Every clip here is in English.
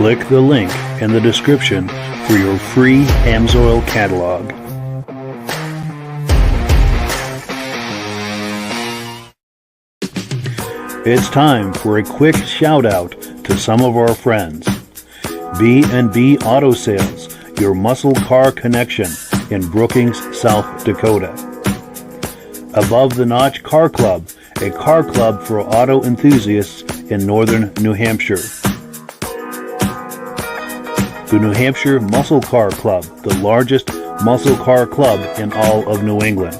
Click the link in the description for your free Amsoil catalog. It's time for a quick shout out to some of our friends. B&B Auto Sales, your muscle car connection in Brookings, South Dakota. Above the Notch Car Club, a car club for auto enthusiasts in northern New Hampshire. The New Hampshire Muscle Car Club, the largest muscle car club in all of New England.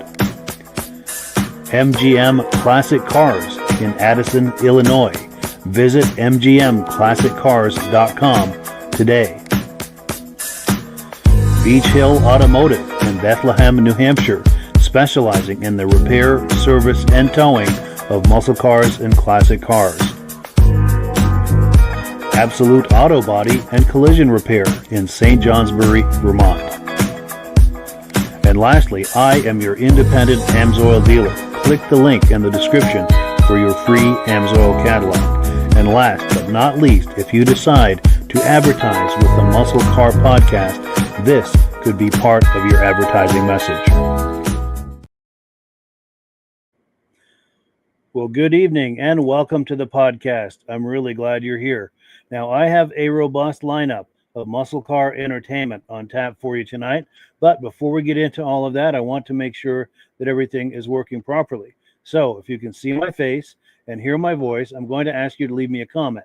MGM Classic Cars in Addison, Illinois. Visit mgmclassiccars.com today. Beach Hill Automotive in Bethlehem, New Hampshire, specializing in the repair, service, and towing of muscle cars and classic cars. Absolute Auto Body and Collision Repair in St. Johnsbury, Vermont. And lastly, I am your independent Amsoil dealer. Click the link in the description for your free Amsoil catalog. And last but not least, if you decide to advertise with the Muscle Car Podcast, this could be part of your advertising message. Well, good evening and welcome to the podcast. I'm really glad you're here. Now, I have a robust lineup of muscle car entertainment on tap for you tonight. But before we get into all of that, I want to make sure that everything is working properly. So if you can see my face and hear my voice, I'm going to ask you to leave me a comment.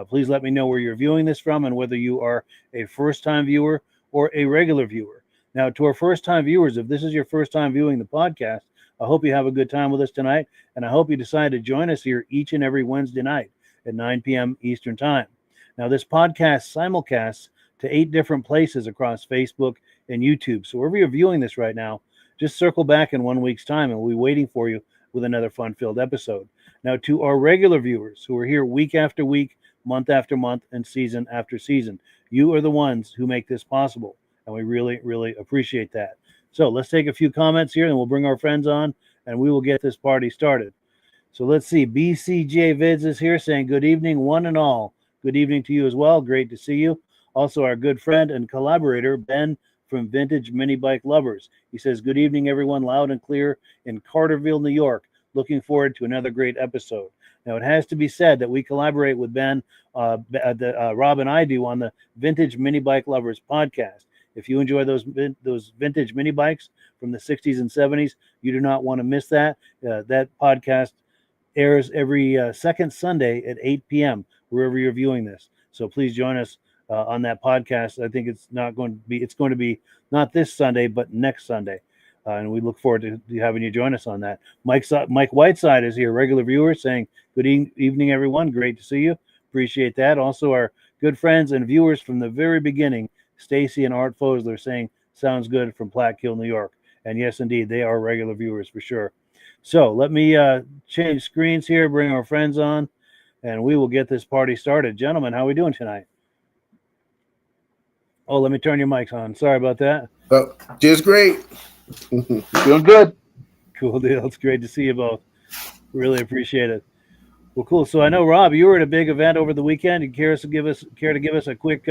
Please let me know where you're viewing this from and whether you are a first-time viewer or a regular viewer. Now, to our first-time viewers, if this is your first time viewing the podcast, I hope you have a good time with us tonight, and I hope you decide to join us here each and every Wednesday night at 9 p.m. Eastern Time. Now, this podcast simulcasts to 8 different places across Facebook and YouTube. So wherever you're viewing this right now, just circle back in 1 week's time, and we'll be waiting for you with another fun-filled episode. Now, to our regular viewers who are here week after week, month after month, and season after season, you are the ones who make this possible, and we really, really appreciate that. So let's take a few comments here, and we'll bring our friends on, and we will get this party started. So let's see. BCJ Vids is here saying, good evening, one and all. Good evening to you as well. Great to see you. Also, our good friend and collaborator, Ben from Vintage Mini Bike Lovers. He says, good evening, everyone, loud and clear in Carterville, New York. Looking forward to another great episode. Now, it has to be said that we collaborate with Ben, Rob and I do on the Vintage Mini Bike Lovers podcast. If you enjoy those vintage mini bikes from the 60s and 70s, you do not want to miss that. That podcast airs every second Sunday at 8 p.m., wherever you're viewing this. So please join us on that podcast. I think it's going to be not this Sunday, but next Sunday. And we look forward to having you join us on that. Mike Whiteside is here, regular viewer, saying, good evening, everyone. Great to see you. Appreciate that. Also, our good friends and viewers from the very beginning, Stacy and Art Fosler, saying, sounds good, from Platte Kill, New York. And yes, indeed, they are regular viewers for sure. So let me change screens here, bring our friends on, and we will get this party started. Gentlemen, how are we doing tonight? Oh, let me turn your mics on. Sorry about that. Oh, just great. Doing good. Cool deal. It's great to see you both. Really appreciate it. Well, cool. So I know, Rob, you were at a big event over the weekend. You care to give us a quick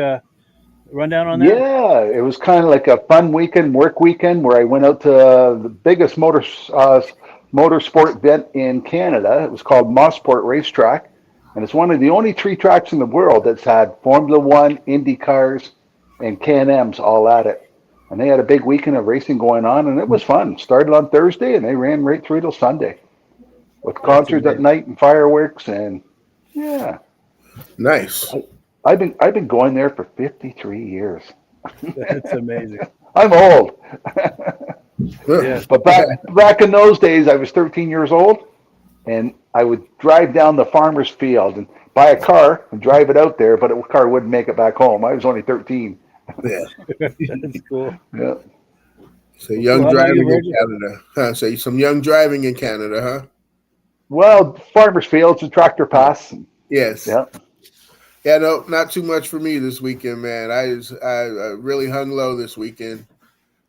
rundown on that? Yeah, it was kind of like a fun work weekend, where I went out to the biggest motorsport event in Canada. It was called Mosport Racetrack, and it's one of the only 3 tracks in the world that's had Formula One, Indy cars, and Can-Ams all at it. And they had a big weekend of racing going on, and it was fun. Started on Thursday, and they ran right through till Sunday with concerts at night and fireworks, and yeah, nice. I've been going there for 53 years. That's amazing. I'm old. Yeah. But back in those days, I was 13 years old, and I would drive down the farmer's field and buy a car and drive it out there, but a car wouldn't make it back home. I was only 13. Yeah. That's cool. Yeah. So young driving in Canada. Huh? So some young driving in Canada, huh? Well, farmer's fields and tractor pass. Yes. Yeah. Yeah, no, not too much for me this weekend, man. I really hung low this weekend.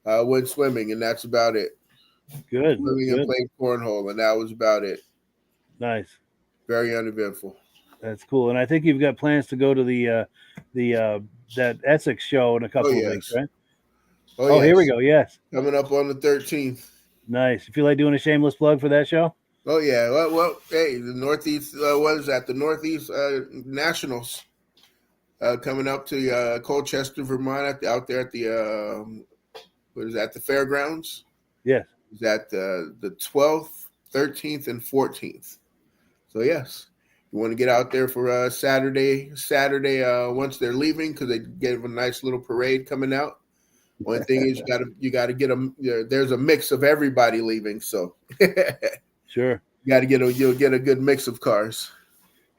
Went swimming, and that's about it. Good. Swimming and playing cornhole, and that was about it. Nice. Very uneventful. That's cool. And I think you've got plans to go to the that Essex show in a couple of weeks, right? Oh, here we go. Yes. Coming up on the 13th. Nice. You feel like doing a shameless plug for that show? Oh, yeah. Well, hey, the Northeast, what is that? The Northeast Nationals coming up to Colchester, Vermont, out there at the, what is that, the fairgrounds? Yes. Is that the 12th, 13th, and 14th. So, yes. You want to get out there for Saturday once they're leaving, because they gave a nice little parade coming out. One thing is you got to get them. There's a mix of everybody leaving, so sure you'll get a good mix of cars.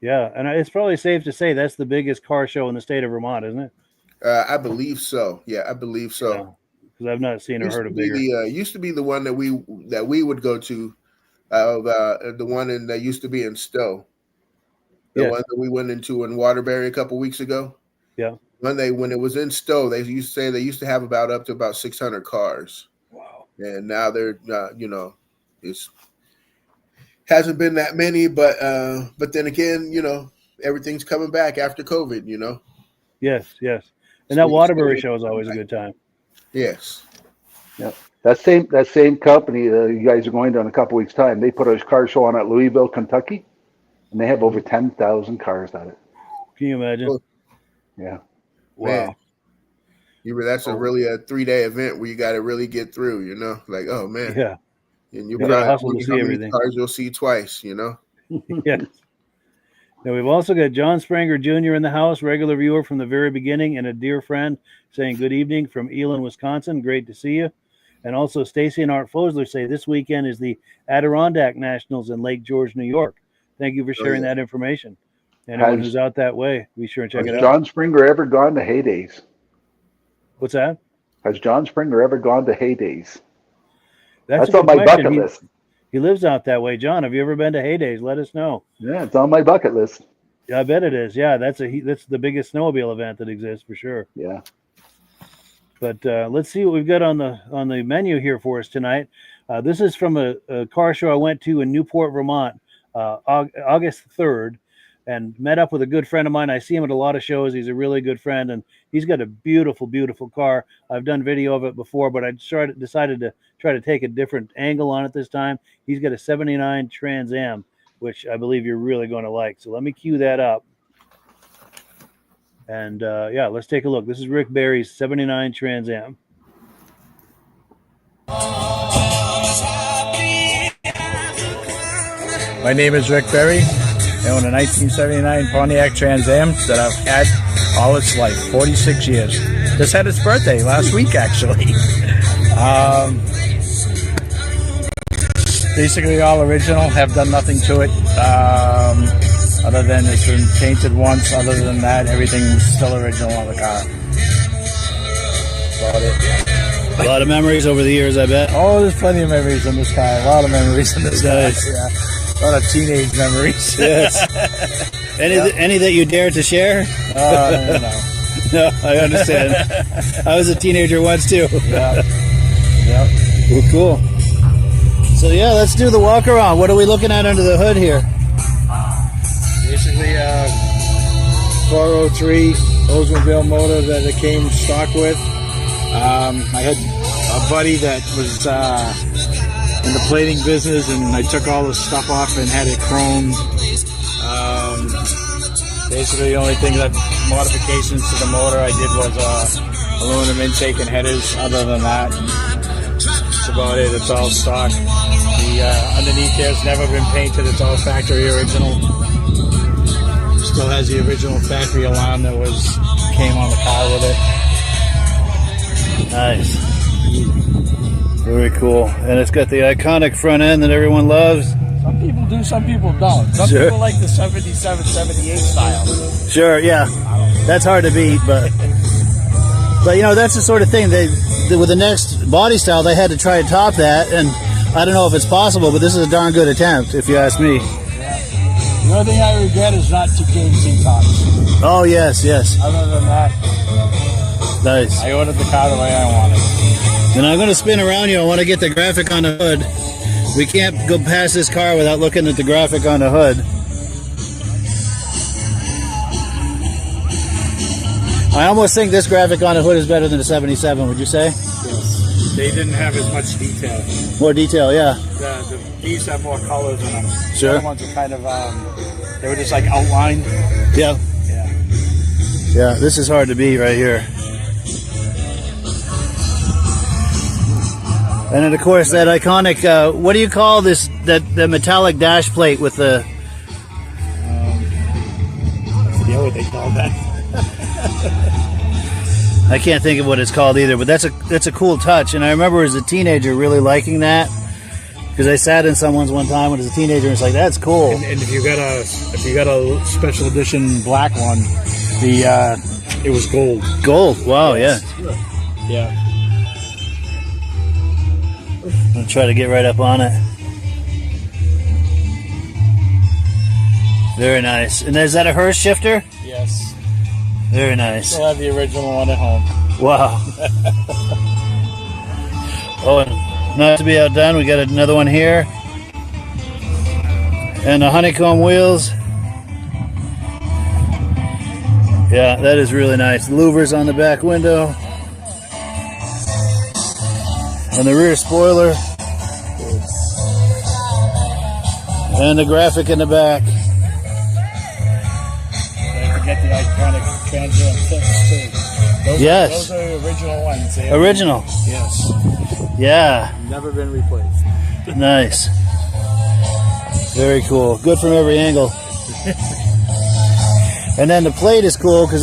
Yeah, and it's probably safe to say that's the biggest car show in the state of Vermont, isn't it? I believe so. Yeah, I believe so. Because I've not seen or heard of bigger. Used to be the one that we would go to, the one that used to be in Stowe. The one that we went into in Waterbury a couple weeks ago. Yeah. When it was in Stowe, they used to say they used to have up to about 600 cars. Wow. And now they're it's hasn't been that many, but then again, everything's coming back after COVID, Yes. And that Waterbury show is always a good time. Yes. Yeah. That same company you guys are going to in a couple weeks' time, they put a car show on at Louisville, Kentucky, and they have over 10,000 cars at it. Can you imagine? Yeah. Wow. That's really a 3-day event where you got to really get through, like, oh man. Yeah. And you probably hustle to see everything. Cars you'll see twice, Yes. Now we've also got John Springer Jr. in the house, regular viewer from the very beginning, and a dear friend saying good evening from Elon, Wisconsin. Great to see you. And also Stacy and Art Fosler say this weekend is the Adirondack Nationals in Lake George, New York. Thank you for sharing that information. Anyone who's out that way, be sure and check it out. Has John Springer ever gone to Heydays? What's that? Has John Springer ever gone to Heydays? That's on my bucket list. He lives out that way. John, have you ever been to Heydays? Let us know. Yeah, it's on my bucket list. Yeah, I bet it is. Yeah, that's the biggest snowmobile event that exists for sure. Yeah. But let's see what we've got on the menu here for us tonight. This is from a car show I went to in Newport, Vermont, August 3rd. And met up with a good friend of mine. I see him at a lot of shows. He's a really good friend, and he's got a beautiful, beautiful car. I've done video of it before, but I decided to try to take a different angle on it this time. He's got a 79 Trans Am, which I believe you're really going to like. So let me cue that up. And, let's take a look. This is Rick Berry's 79 Trans Am. My name is Rick Berry. I own a 1979 Pontiac Trans Am that I've had all its life, 46 years. Just had its birthday last week, actually. Basically all original, have done nothing to it, other than it's been painted once. Other than that, everything's still original on the car. That's about it. A lot of memories over the years, I bet. Oh, there's plenty of memories in this car. A lot of memories in this car. Yeah. A lot of teenage memories. Yes. Any that you dare to share? No, I understand. I was a teenager once too. Yeah. Well, cool. So let's do the walk around. What are we looking at under the hood here? Basically, 403 Oldsmobile motor that it came stock with. I had a buddy that was in the plating business, and I took all the stuff off and had it chromed. Basically, the only thing modifications to the motor I did was aluminum intake and headers. Other than that, that's about it. It's all stock. The underneath there's never been painted. It's all factory original. Still has the original factory alarm that came on the car with it. Nice. Very cool. And it's got the iconic front end that everyone loves. Some people do, some people don't. Some people like the 77, 78 style. Sure, yeah. That's hard to beat, but that's the sort of thing. With the next body style, they had to try to top that, and I don't know if it's possible, but this is a darn good attempt, if you ask me. Yeah. The only thing I regret is not to change seat tops. Oh, yes. Other than that, nice. I ordered the car the way I wanted. And I'm going to spin around you. I want to get the graphic on the hood. We can't go past this car without looking at the graphic on the hood. I almost think this graphic on the hood is better than the 77. Would you say? Yes. They didn't have as much detail. More detail, yeah. These have more colors in them. Sure. The other ones are kind of, they were just like outlined. Yeah. Yeah. Yeah, this is hard to beat right here. And then, of course, that iconic, what do you call this, the metallic dash plate with the... I forget what they call that. I can't think of what it's called either, but that's a cool touch. And I remember as a teenager really liking that, because I sat in someone's one time when I was a teenager and it's like, that's cool. And if you got a special edition black one, it was gold. Gold, wow, yes. Yeah. I'll try to get right up on it. Very nice. And is that a Hearst shifter? Yes. Very nice. Still have the original one at home. Wow. Oh, and not to be outdone, we got another one here. And the honeycomb wheels. Yeah, that is really nice. Louvers on the back window. And the rear spoiler. And the graphic in the back. Don't forget the iconic Trans Am tips too. Yes. Those are the original ones. Original. Yes. Yeah. Never been replaced. Nice. Very cool. Good from every angle. And then the plate is cool because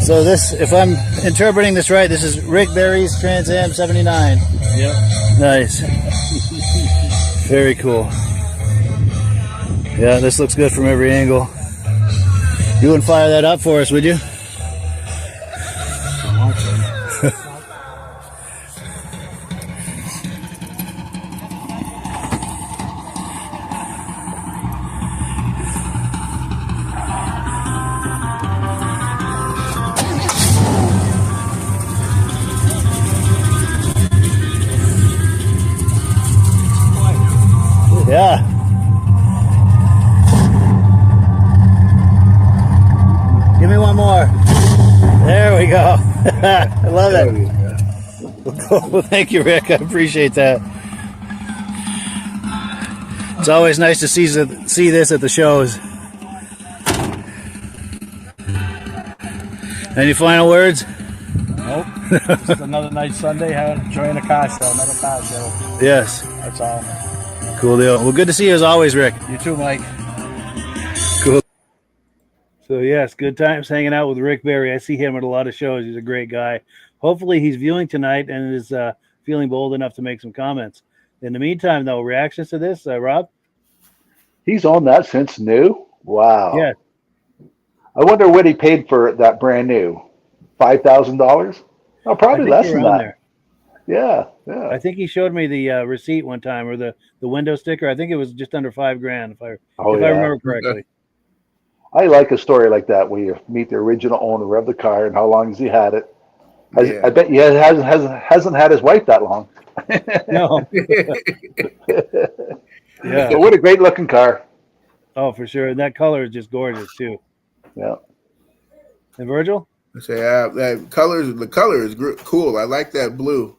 so this, if I'm interpreting this right, this is Rick Berry's Trans Am 79. Yep. Nice. Very cool. Yeah, this looks good from every angle. You wouldn't fire that up for us, would you? Yeah. Give me one more. There we go. I love it. Well, thank you, Rick. I appreciate that. It's always nice to see this at the shows. Any final words? Nope. Just another nice Sunday, enjoying a car show, another car show. Yes. That's all. Cool deal. Well, good to see you as always, Rick. You too, Mike. Cool. So, yes, good times hanging out with Rick Berry. I see him at a lot of shows. He's a great guy. Hopefully he's viewing tonight and is feeling bold enough to make some comments. In the meantime, though, reactions to this, Rob? He's owned that since new. Wow. Yeah. I wonder what he paid for that brand new. $5,000? Oh, probably less than that. There. Yeah, yeah. I think he showed me the receipt one time, or the window sticker. I think it was just under $5,000 if I remember correctly. I like a story like that where you meet the original owner of the car and how long has he had it. I bet he hasn't had his wife that long. No. Yeah. So what a great looking car. Oh, for sure. And that color is just gorgeous too. Yeah. And Virgil? The color is cool. I like that blue.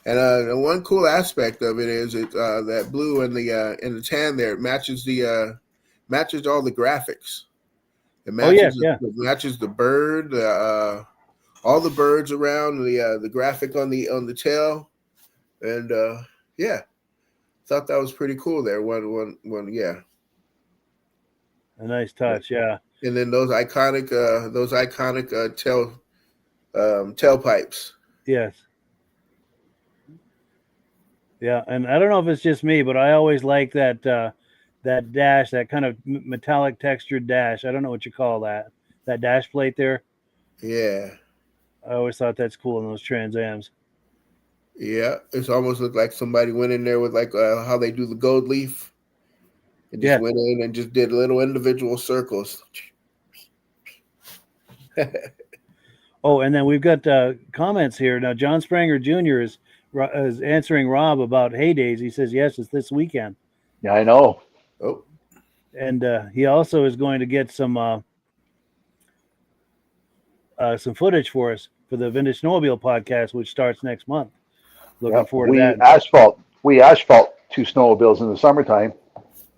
And the one cool aspect of it is that blue and the tan there, it matches matches all the graphics. It matches it matches the bird, all the birds around, the graphic on the tail, and thought that was pretty cool there. One, yeah. A nice touch, yeah. And then those iconic tailpipes. Yes. Yeah, and I don't know if it's just me, but I always like that dash, that kind of metallic textured dash. I don't know what you call that dash plate there. Yeah. I always thought that's cool in those Trans Ams. Yeah, it's almost looked like somebody went in there with like how they do the gold leaf. And just went in and just did little individual circles. Oh, and then we've got comments here. Now, John Spranger Jr. is answering Rob about Heydays. He says, yes, it's this weekend. Yeah, I know. Oh. And he also is going to get some some footage for us for the Vintage Snowmobile podcast, which starts next month. Looking forward to we that. We asphalt 2 snowmobiles in the summertime.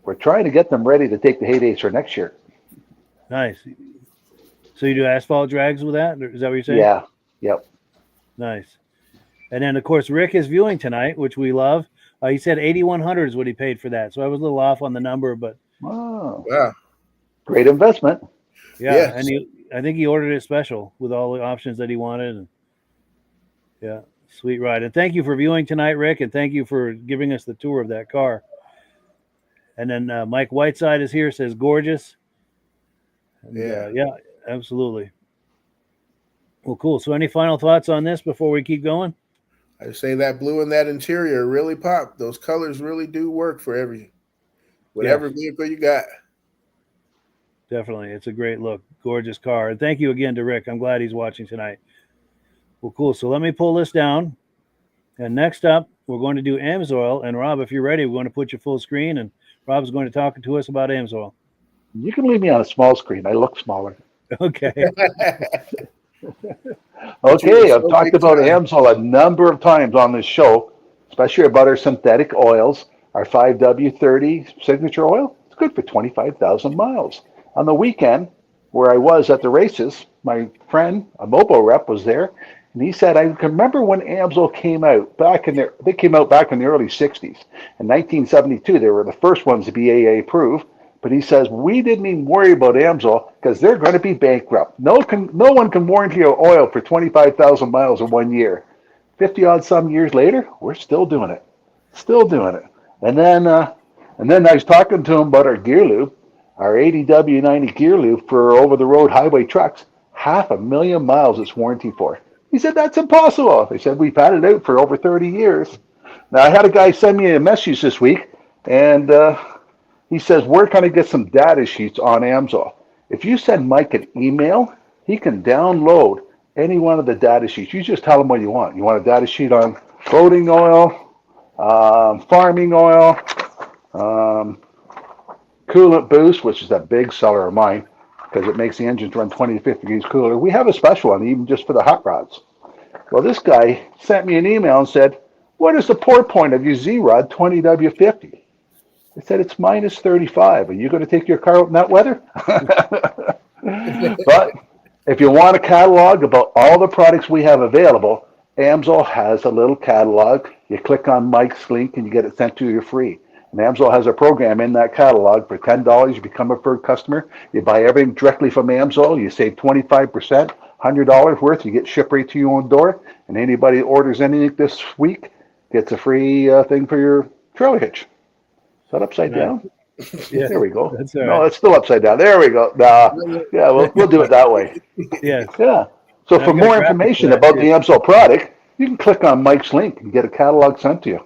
We're trying to get them ready to take the heydays for next year. Nice. So you do asphalt drags with that? Is that what you're saying? Yeah. Yep. Nice. And then, of course, Rick is viewing tonight, which we love. He said 8,100 is what he paid for that. So I was a little off on the number, but Wow. Yeah. Great investment. yeah. Yes. And I think he ordered it special with all the options that he wanted. And yeah, sweet ride. And thank you for viewing tonight, Rick, and thank you for giving us the tour of that car. And then Mike Whiteside is here, says gorgeous. And, yeah, absolutely. Well, cool. So any final thoughts on this before we keep going? I say that blue and that interior really pop. Those colors really do work for whatever vehicle you got. Definitely. It's a great look. Gorgeous car. And thank you again to Rick. I'm glad he's watching tonight. Well, cool. So let me pull this down. And next up, we're going to do Amsoil. And Rob, if you're ready, we're going to put you full screen. And Rob's going to talk to us about Amsoil. You can leave me on a small screen. I look smaller. Okay. Okay, I've talked about Amsoil a number of times on this show, especially about our synthetic oils, our 5W30 signature oil. It's good for 25,000 miles. On the weekend, where I was at the races, my friend, a Mobo rep, was there, and he said, I can remember when Amsoil came out they came out back in the early 60s. In 1972, they were the first ones to be AA approved. But he says, we didn't even worry about Amsoil because they're going to be bankrupt. No one can warranty our oil for 25,000 miles in 1 year. 50-odd some years later, we're still doing it. Still doing it. And then I was talking to him about our gear lube, our 80W90 gear lube for over-the-road highway trucks. 500,000 miles it's warranty for. He said, that's impossible. They said, we've had it out for over 30 years. Now, I had a guy send me a message this week, and he says, where can I get some data sheets on Amsoil? If you send Mike an email, he can download any one of the data sheets. You just tell him what you want. You want a data sheet on boating oil, farming oil, coolant boost, which is a big seller of mine because it makes the engines run 20 to 50 degrees cooler. We have a special one, even just for the hot rods. Well, this guy sent me an email and said, what is the pour point of your Z-Rod 20W50? I said, it's minus 35. Are you going to take your car out in that weather? But if you want a catalog about all the products we have available, Amsoil has a little catalog. You click on Mike's link and you get it sent to you free. And Amsoil has a program in that catalog. For $10, you become a preferred customer. You buy everything directly from Amsoil. You save 25%, $100 worth. You get shipped right to your own door. And anybody that orders anything this week gets a free thing for your trailer hitch. Is that upside down? Yeah, there we go. That's all right. No, it's still upside down. There we go. Yeah, we'll do it that way. Yeah. Yeah. So for more information about the Amsoil product, you can click on Mike's link and get a catalog sent to you.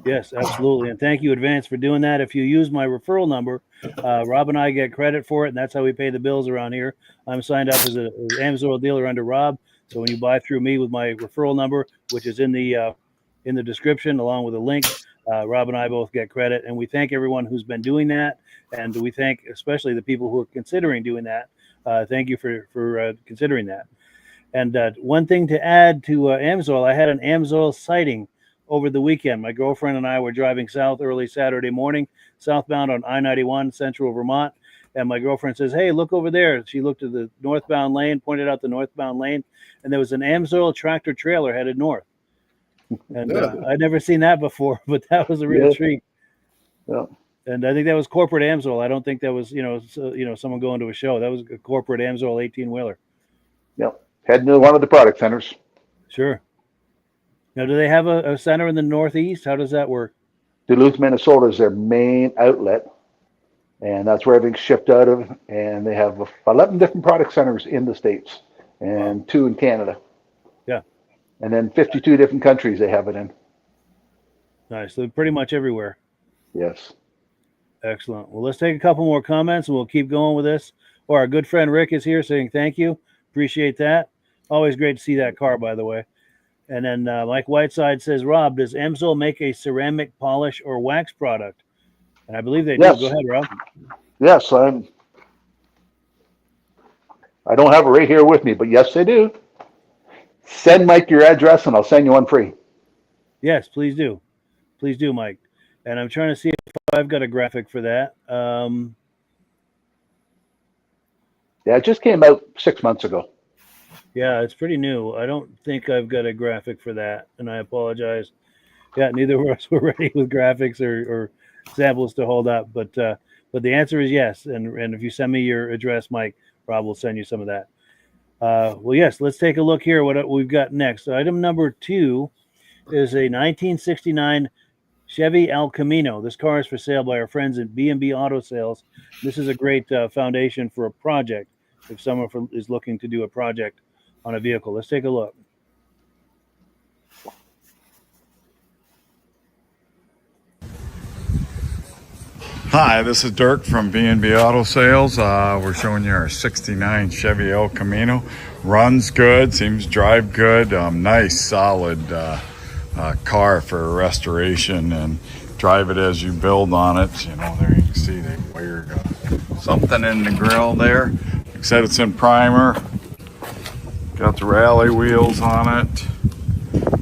Yes, absolutely. And thank you, Advance, for doing that. If you use my referral number, Rob and I get credit for it, and that's how we pay the bills around here. I'm signed up as an Amsoil dealer under Rob. So when you buy through me with my referral number, which is in the description along with a link, Rob and I both get credit, and we thank everyone who's been doing that, and we thank especially the people who are considering doing that. Thank you for considering that. And one thing to add to Amsoil, I had an Amsoil sighting over the weekend. My girlfriend and I were driving south early Saturday morning, southbound on I-91, central Vermont, and my girlfriend says, hey, look over there. She looked at the northbound lane, pointed out the northbound lane, and there was an Amsoil tractor trailer headed north. And I'd never seen that before, but that was a real treat. Yeah. And I think that was corporate Amsoil. I don't think that was, someone going to a show. That was a corporate Amsoil 18-wheeler. Yep. Heading to one of the product centers. Sure. Now, do they have a center in the Northeast? How does that work? Duluth, Minnesota is their main outlet, and that's where everything's shipped out of. And they have 11 different product centers in the States and 2 in Canada. Yeah. And then 52 different countries they have it in. Nice. So pretty much everywhere. Yes. Excellent. Well, let's take a couple more comments and we'll keep going with this. Or our good friend Rick is here saying thank you. Appreciate that. Always great to see that car, by the way. And then Mike Whiteside says, Rob, does Amsoil make a ceramic polish or wax product? And I believe they do. Go ahead, Rob. Yes, I don't have it right here with me, but yes, I do. Send Mike your address and I'll send you one free. Yes, please do. Please do, Mike. And I'm trying to see if I've got a graphic for that. Yeah, it just came out 6 months ago. Yeah, it's pretty new. I don't think I've got a graphic for that, and I apologize. Yeah, neither of us were ready with graphics or samples to hold up, but the answer is yes. And if you send me your address, Mike, Rob will send you some of that. Well, yes, let's take a look here. What we've got next. Item number 2 is a 1969 Chevy El Camino. This car is for sale by our friends at B&B Auto Sales. This is a great foundation for a project if someone is looking to do a project on a vehicle. Let's take a look. Hi, this is Dirk from B&B Auto Sales. We're showing you our 69 Chevy El Camino. Runs good, seems to drive good. Nice, solid car for restoration, and drive it as you build on it. You know, there you can see they wired something in the grill there. Like I said, it's in primer. Got the rally wheels on it.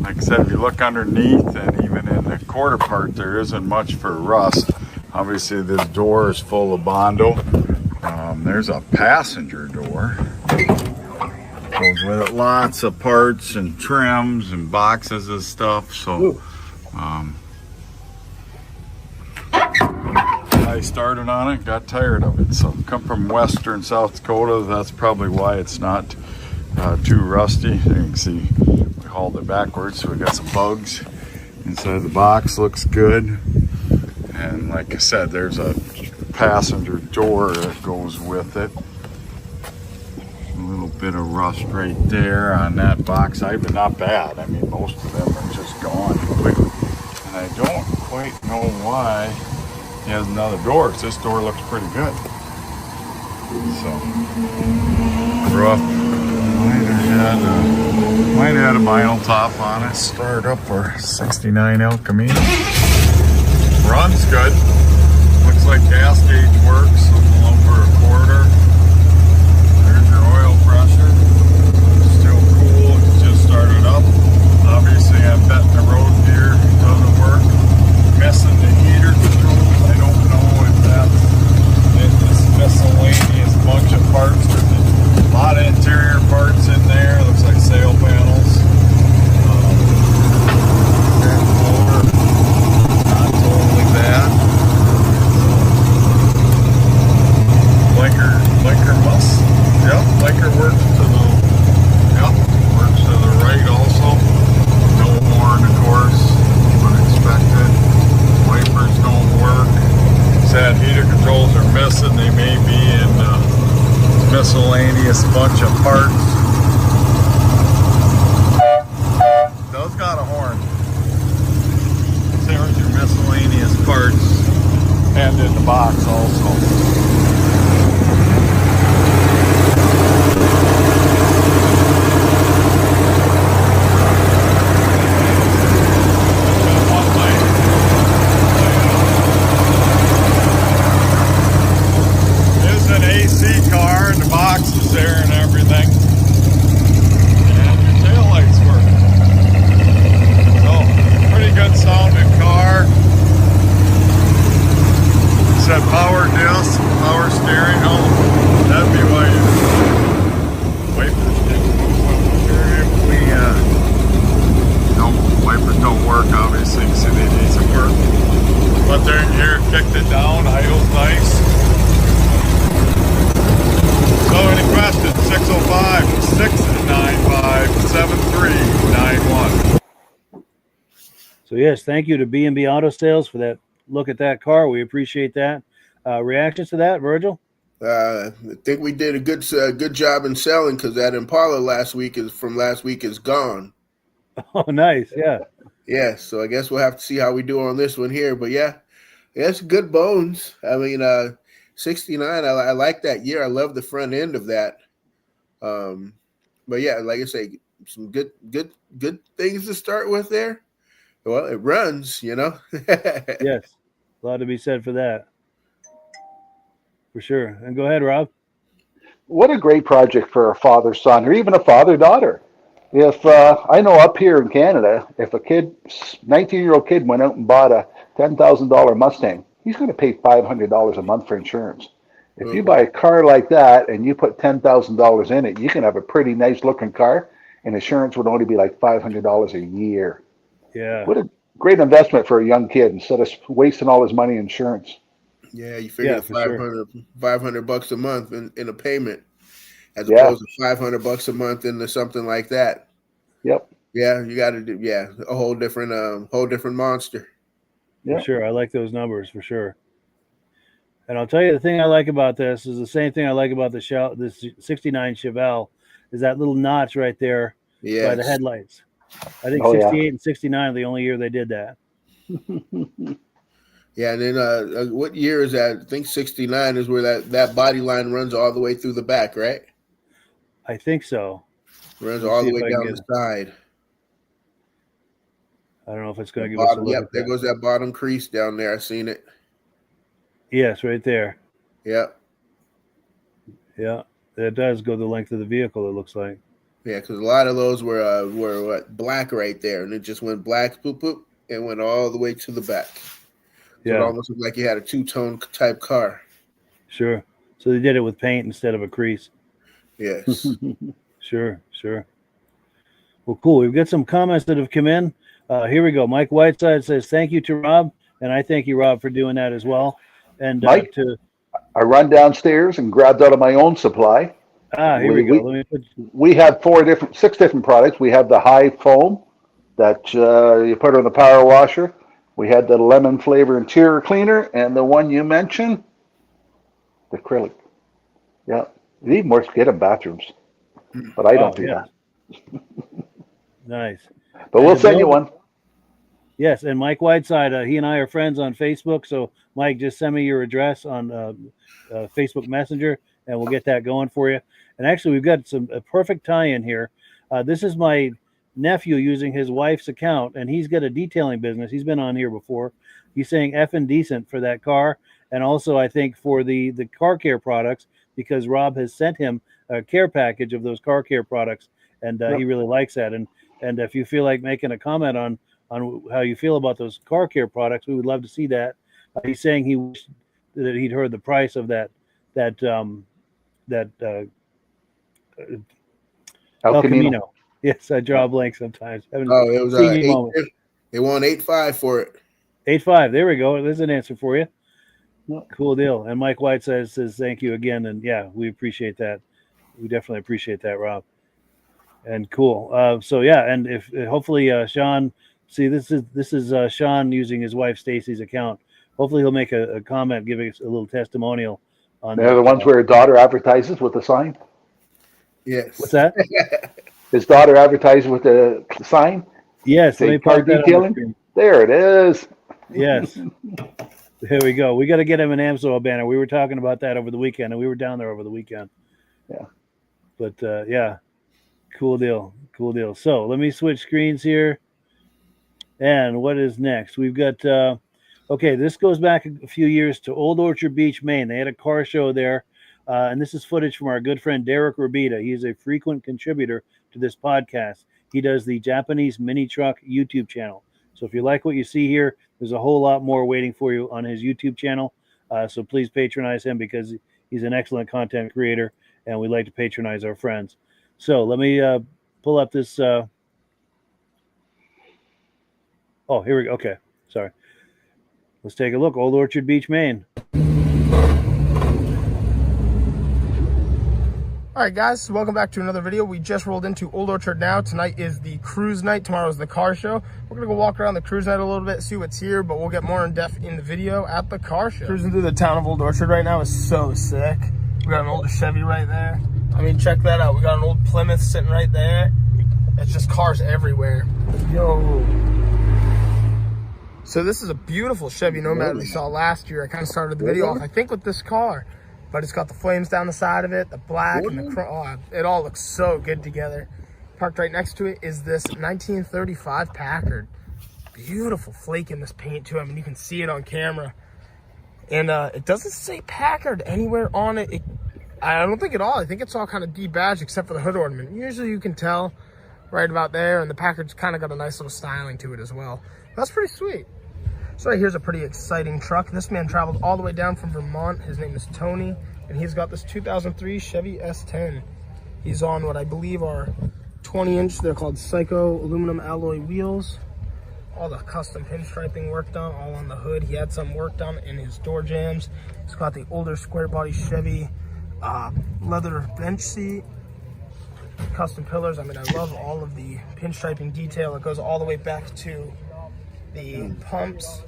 Like I said, if you look underneath and even in the quarter part, there isn't much for rust. Obviously, this door is full of Bondo. There's a passenger door. Goes with it lots of parts and trims and boxes and stuff. So, I started on it, got tired of it. So, come from western South Dakota. That's probably why it's not too rusty. You can see we hauled it backwards, so we got some bugs inside the box. Looks good. And like I said, there's a passenger door that goes with it. A little bit of rust right there on that box. But not bad. I mean, most of them are just gone quickly. And I don't quite know why he has another door, because this door looks pretty good. So, rough. Might have had a vinyl top on it. Start up for 69 El Camino. Runs good. Looks like gas gauge works. A little over a quarter. There's your oil pressure. Still cool. It's just started up. Obviously, I'm betting the road gear doesn't work. Missing the heater controls. I don't know if that's this miscellaneous bunch of parts. There's a lot of interior parts in there. Looks like sail panels. Blinker must. Yep, blinker works to the works to the right also. No horn, of course, unexpected. Wipers don't work. Sad heater controls are missing. They may be in miscellaneous bunch of parts. Does got a horn. There's your miscellaneous parts, and in the box also. Car and the box is there and everything, and your tail lights work. So, pretty good sounding car. Said power disc, power steering. Oh, that'd be why your wipers didn't move. Wipers don't work, obviously, because they need some work. But they're in here, kicked it down, idle's nice. So any questions, 605-695-7391. So yes, thank you to B&B Auto Sales for that look at that car. We appreciate that. Reactions to that, Virgil? I think we did a good job in selling, because that Impala last week is gone. Oh, nice. Yeah. Yeah, so I guess we'll have to see how we do on this one here. But yeah, it's good bones. I mean, 69, I like that year. I love the front end of that. But yeah, like I say, some good things to start with there. Well, it runs, you know. Yes, a lot to be said for that, for sure. And go ahead, Rob. what a great project for a father-son or even a father-daughter. If I know up here in Canada, if a 19-year-old kid went out and bought a $10,000 Mustang, he's going to pay $500 a month for insurance. If you buy a car like that and you put $10,000 in it, you can have a pretty nice looking car, and insurance would only be like $500 a year. Yeah. What a great investment for a young kid instead of wasting all his money in insurance. Yeah, you figure Yeah, for sure. $500 a month in a payment, as opposed to $500 a month into something like that. Yep. Yeah, you got to do a whole different monster. Yep. For sure. I like those numbers for sure. And I'll tell you, the thing I like about this is the same thing I like about this 69 Chevelle is that little notch right there by the headlights. I think 68 and 69 are the only year they did that. Yeah, and then what year is that? I think 69 is where that body line runs all the way through the back, right? I think so. Runs all the way down the side. I don't know if it's going to give us a look. Yep, there goes that bottom crease down there. I've seen it. Yes, right there. Yep. Yeah, it does go the length of the vehicle, it looks like. Yeah, because a lot of those were black right there, and it just went black, poop, poop, and went all the way to the back. So it almost looked like you had a two-tone type car. Sure. So they did it with paint instead of a crease. Yes. Sure. Well, cool. We've got some comments that have come in. Here we go. Mike Whiteside says, thank you to Rob. And I thank you, Rob, for doing that as well. And Mike, I run downstairs and grabbed out of my own supply. Here we go. We have 6 different products. We have the high foam that you put on the power washer. We had the lemon flavor interior cleaner, and the one you mentioned, the acrylic. Yeah, it even works good in bathrooms, but I don't do that. Nice. But we'll send you one. Yes, and Mike Whiteside, he and I are friends on Facebook. So, Mike, just send me your address on Facebook Messenger, and we'll get that going for you. And actually, we've got a perfect tie-in here. This is my nephew using his wife's account, and he's got a detailing business. He's been on here before. He's saying effing decent for that car, and also I think for the car care products, because Rob has sent him a care package of those car care products, and he really likes that. And if you feel like making a comment on how you feel about those car care products, we would love to see that. He's saying he wished that he'd heard the price of that El Camino. Yes, I draw a blank sometimes. It was they want 8.5 for it. 8.5. There we go. There's an answer for you. Cool deal. And Mike White says thank you again. And yeah, we appreciate that. We definitely appreciate that, Rob. And cool. So yeah, and if hopefully Sean, see this is Sean using his wife Stacy's account. Hopefully he'll make a comment, giving us a little testimonial on. They're the ones where daughter advertises with the sign. Yes. What's that? His daughter advertised with the sign? Yes. Let me car detailing. There it is. Yes. There we go. We got to get him an Amsoil banner. We were talking about that over the weekend, and we were down there over the weekend. Yeah. But, yeah, cool deal. Cool deal. So let me switch screens here. And what is next? We've got, okay, this goes back a few years to Old Orchard Beach, Maine. They had a car show there. And this is footage from our good friend Derick Rabida. He is a frequent contributor to this podcast. He does the Japanese Mini Truck YouTube channel. So if you like what you see here, there's a whole lot more waiting for you on his YouTube channel. So please patronize him because he's an excellent content creator, and we like to patronize our friends. So let me pull up this. Oh, here we go. Okay, sorry. Let's take a look. Old Orchard Beach, Maine. All right, guys, welcome back to another video. We just rolled into Old Orchard now. Tonight is the cruise night. Tomorrow is the car show. We're going to go walk around the cruise night a little bit, see what's here, but we'll get more in depth in the video at the car show. Cruising through the town of Old Orchard right now is so sick. We got an old Chevy right there. I mean, check that out. We got an old Plymouth sitting right there. It's just cars everywhere. Yo. So this is a beautiful Chevy Nomad we saw last year. I kind of started the video off, I think, with this car. But it's got the flames down the side of it, the black and the chrome. Oh, it all looks so good together. Parked right next to it is this 1935 Packard. Beautiful flake in this paint too. I mean, you can see it on camera. And it doesn't say Packard anywhere on it. I don't think at all. I think it's all kind of debadged except for the hood ornament. Usually you can tell right about there, and the package kind of got a nice little styling to it as well. That's pretty sweet. So right here's a pretty exciting truck. This man traveled all the way down from Vermont. His name is Tony, and he's got this 2003 Chevy S10. He's on what I believe are 20-inch, they're called Psycho aluminum alloy wheels. All the custom pinstriping work done all on the hood. He had some work done in his door jambs. He's got the older square body Chevy leather bench seat, custom pillars. I mean, I love all of the pinstriping detail. It goes all the way back to the pumps.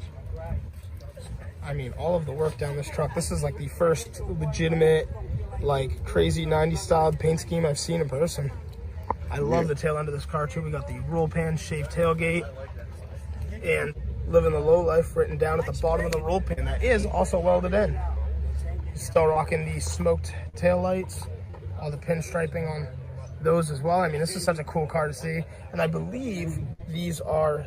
I mean, all of the work down this truck. This is like the first legitimate, like crazy 90s style paint scheme I've seen in person. I love the tail end of this car too. We got the roll pan shaved tailgate and living the low life written down at the bottom of the roll pan. That is also welded in. Still rocking the smoked tail lights, all the pinstriping on those as well. I mean, this is such a cool car to see. And I believe these are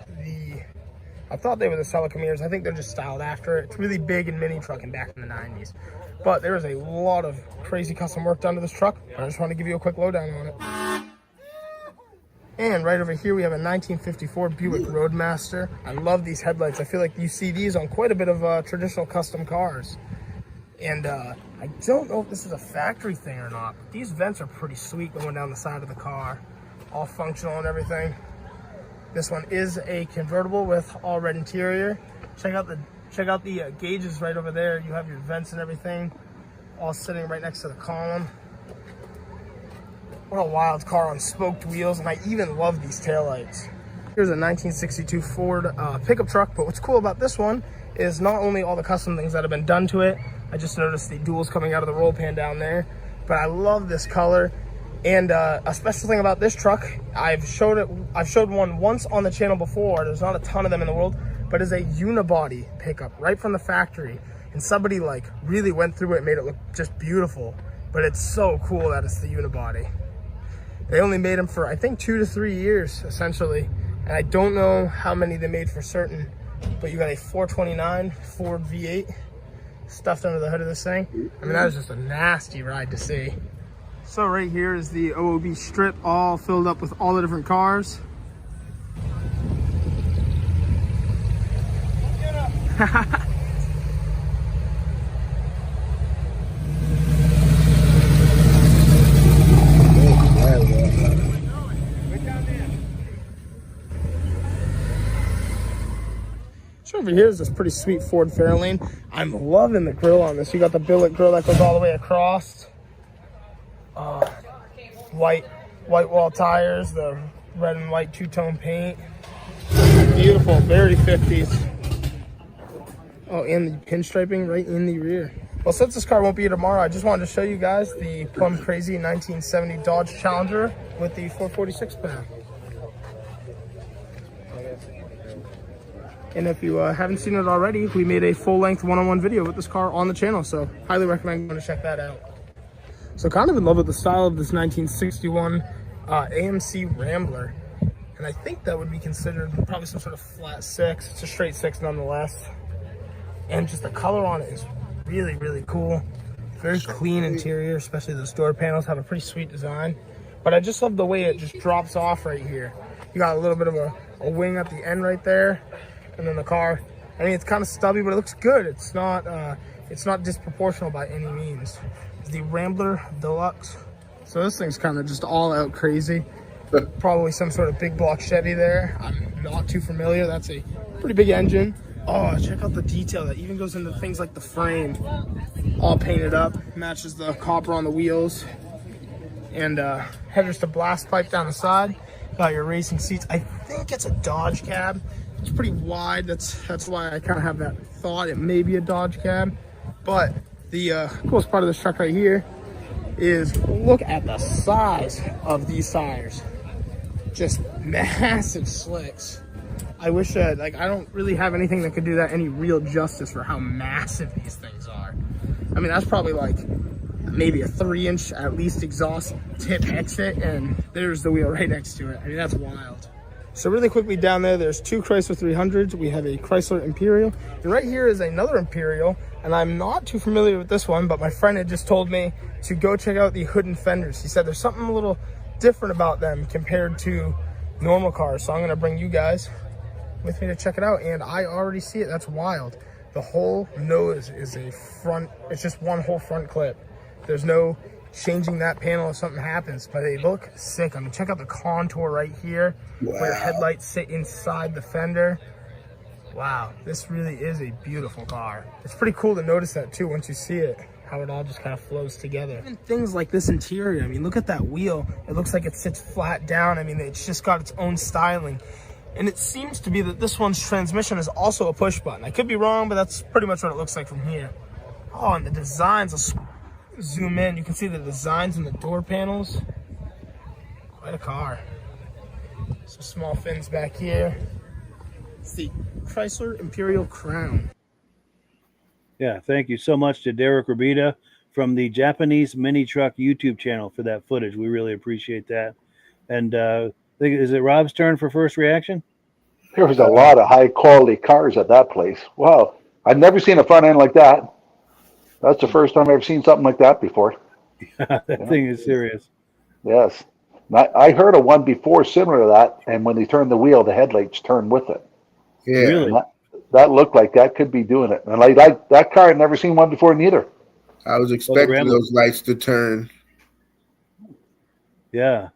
I thought they were the Celica mirrors. I think they're just styled after it. It's really big and mini trucking back in the 90s. But there is a lot of crazy custom work done to this truck. I just want to give you a quick lowdown on it. And right over here, we have a 1954 Buick Roadmaster. I love these headlights. I feel like you see these on quite a bit of traditional custom cars. And I don't know if this is a factory thing or not, but these vents are pretty sweet going down the side of the car. All functional and everything. This one is a convertible with all red interior. Check out the gauges right over there. You have your vents and everything all sitting right next to the column. What a wild car on spoked wheels, and I even love these taillights. Here's a 1962 Ford pickup truck, but what's cool about this one is not only all the custom things that have been done to it. I just noticed the duals coming out of the roll pan down there, but I love this color. And a special thing about this truck, I've showed one once on the channel before. There's not a ton of them in the world, but it's a unibody pickup right from the factory. And somebody like really went through it and made it look just beautiful. But it's so cool that it's the unibody. They only made them for, I think, 2 to 3 years, essentially. And I don't know how many they made for certain, but you got a 429 Ford V8 stuffed under the hood of this thing. I mean, that was just a nasty ride to see. So right here is the OOB strip, all filled up with all the different cars. So over here is this pretty sweet Ford Fairlane. I'm loving the grill on this. You got the billet grill that goes all the way across. White wall tires, the red and white two-tone paint. Beautiful, very 50s. Oh, and the pinstriping right in the rear. Well, since this car won't be here tomorrow, I just wanted to show you guys the plum crazy 1970 Dodge Challenger with the 446 pack. And if you haven't seen it already, we made a full-length one-on-one video with this car on the channel, so highly recommend going to check that out. So kind of in love with the style of this 1961 AMC Rambler. And I think that would be considered probably some sort of flat 6. It's a straight 6 nonetheless. And just the color on it is really, really cool. Very clean interior, especially those door panels have a pretty sweet design. But I just love the way it just drops off right here. You got a little bit of a wing at the end right there. And then the car, I mean, it's kind of stubby, but it looks good. It's not disproportional by any means. The Rambler Deluxe. So this thing's kind of just all out crazy. Probably some sort of big block Chevy there. I'm not too familiar. That's a pretty big engine. Oh, check out the detail that even goes into things like the frame. All painted up, matches the copper on the wheels. And headers to blast pipe down the side. Got your racing seats. I think it's a Dodge cab. It's pretty wide. That's why I kind of have that thought it may be a Dodge cab. But the coolest part of this truck right here is look at the size of these tires. Just massive slicks. I wish I don't really have anything that could do that any real justice for how massive these things are. I mean, that's probably like maybe a 3-inch at least exhaust tip exit, and there's the wheel right next to it. I mean, that's wild. So really quickly down there's two Chrysler 300s. We have a Chrysler Imperial. And right here is another Imperial. And I'm not too familiar with this one, but my friend had just told me to go check out the hood and fenders. He said there's something a little different about them compared to normal cars. So I'm going to bring you guys with me to check it out. And I already see it. That's wild. The whole nose is a front. It's just one whole front clip. There's no changing that panel if something happens, but they look sick. I mean, check out the contour right here, where the headlights sit inside the fender. Wow, this really is a beautiful car. It's pretty cool to notice that too once you see it, how it all just kind of flows together. Even things like this interior, I mean, look at that wheel. It looks like it sits flat down. I mean, it's just got its own styling. And it seems to be that this one's transmission is also a push button. I could be wrong, but that's pretty much what it looks like from here. Oh, and the designs, I'll zoom in. You can see the designs in the door panels. Quite a car. Some small fins back here. It's the Chrysler Imperial Crown. Yeah, thank you so much to Derick Rabida from the Japanese Mini Truck YouTube channel for that footage. We really appreciate that. And is it Rob's turn for first reaction? There was a lot of high quality cars at that place. Wow. I've never seen a front end like that. That's the first time I've ever seen something like that before. That thing is serious. Yes. I heard of one before similar to that, and when they turned the wheel, the headlights turned with it. Yeah. Really? That looked like that could be doing it. And like that car, I'd never seen one before neither. I was expecting those lights to turn. Yeah.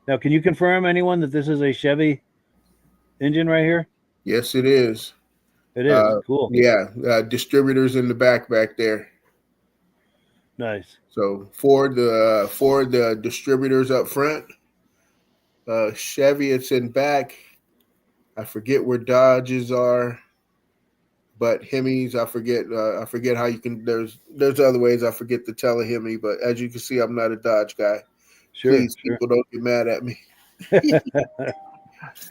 Now, can you confirm, anyone, that this is a Chevy engine right here? Yes, it is. It is. Cool. Yeah, distributors in the back there. Nice. So Ford the distributors up front. Chevy, it's in back. I forget where Dodges are, but Hemis, I forget how you can. There's other ways. I forget to tell a Hemi, but as you can see, I'm not a Dodge guy. Sure. Please, people don't get mad at me.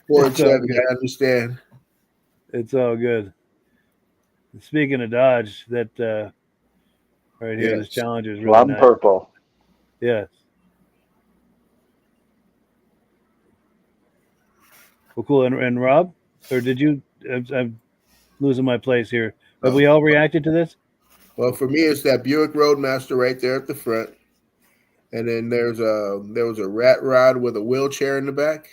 Ford Chevy, I understand. It's all good. Speaking of Dodge, that right here, this Challenger is really Plum nice. purple. Yes. Well, cool. And Rob, or did you? I'm losing my place here. Have we all reacted to this? Well, for me, it's that Buick Roadmaster right there at the front, and then there was a rat rod with a wheelchair in the back.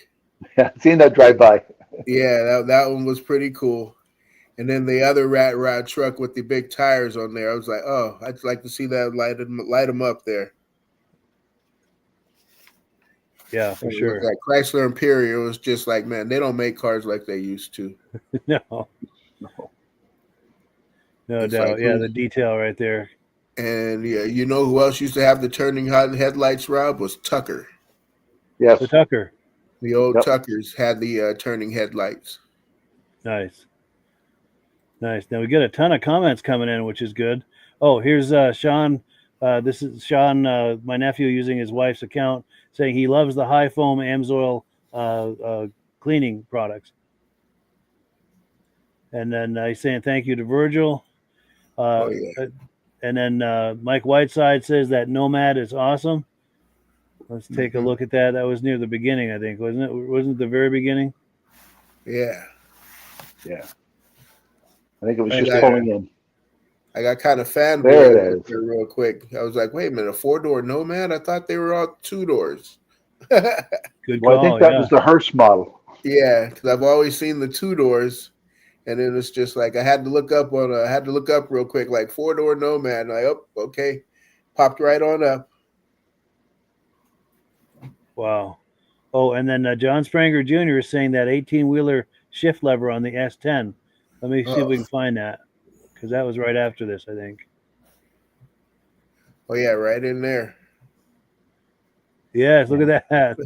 Yeah, seen that drive by. Yeah, that one was pretty cool. And then the other rat rod truck with the big tires on there, I was like, oh, I'd like to see that light them up there. Yeah, for sure. That Chrysler Imperial was just like, man, they don't make cars like they used to. No doubt. Like, yeah, the detail right there. And yeah, you know who else used to have the turning headlights, Rob? Was Tucker. Yes. The Tucker. The old Tuckers had the turning headlights. Nice. Now we get a ton of comments coming in, which is good. Oh, here's Sean. This is Sean, my nephew, using his wife's account, saying he loves the high foam Amsoil cleaning products. And then he's saying thank you to Virgil. And then Mike Whiteside says that Nomad is awesome. Let's take a look at that. That was near the beginning, I think, wasn't it? Wasn't it the very beginning? Yeah. I think it was just pulling in. I got kind of fanboy there it is. Real quick. I was like, wait a minute, a 4-door Nomad? I thought they were all 2 doors. Good Well, call. I think that was the Hearst model. Yeah, because I've always seen the 2 doors, and then it's just like I had to look up real quick, like 4-door Nomad. And oh, okay, popped right on up. Wow. Oh, and then John Spranger Jr. is saying that 18-wheeler shift lever on the S10. Let me see if we can find that, because that was right after this, I think. Oh, yeah, right in there. Yes, look at that.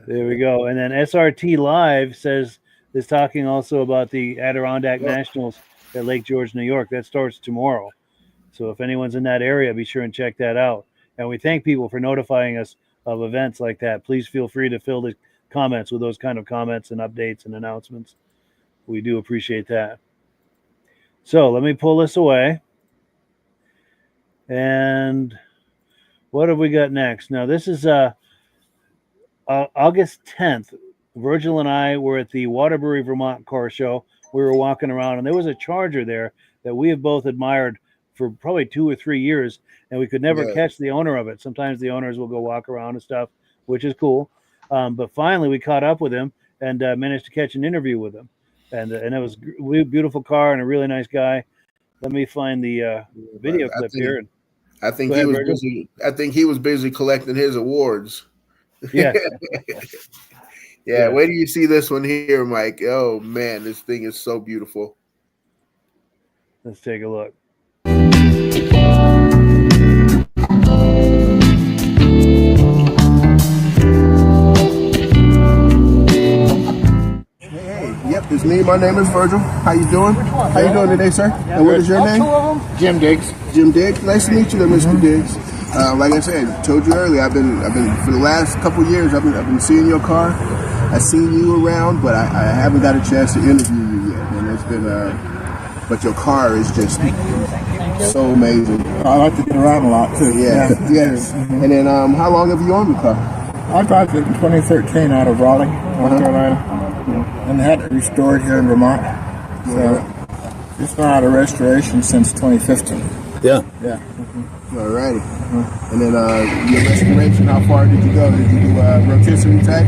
There we go. And then SRT Live is talking also about the Adirondack Nationals at Lake George, New York. That starts tomorrow. So if anyone's in that area, be sure and check that out. And we thank people for notifying us of events like that. Please feel free to fill the comments with those kind of comments and updates and announcements. We do appreciate that. So let me pull this away. And what have we got next? Now, this is August 10th, Virgil and I were at the Waterbury, Vermont Car Show. We were walking around, and there was a Charger there that we have both admired for probably 2 or 3 years, and we could never catch the owner of it. Sometimes the owners will go walk around and stuff, which is cool. But finally, we caught up with him and managed to catch an interview with him. And it was a beautiful car and a really nice guy. Let me find the video clip here. I think he was busy. I think he was busy collecting his awards. Yeah. Yeah. Wait till you see this one here, Mike. Oh man, this thing is so beautiful. Let's take a look. Yep, it's me. My name is Virgil. How you doing? How you doing today, sir? And what is your name? Jim Diggs. Jim Diggs. Nice to meet you, there, Mr. Diggs. Like I said, told you earlier, I've been for the last couple of years. I've been seeing your car. I've seen you around, but I haven't got a chance to interview you yet. And it's been, but your car is just so amazing. I like to get around a lot too. Yeah, yes. And then, how long have you owned the car? I got it in 2013 out of Raleigh, North Carolina, and had it restored here in Vermont. So it's been out of restoration since 2015. Yeah. Yeah. Alrighty. And then your restoration, how far did you go? Did you do rotisserie type?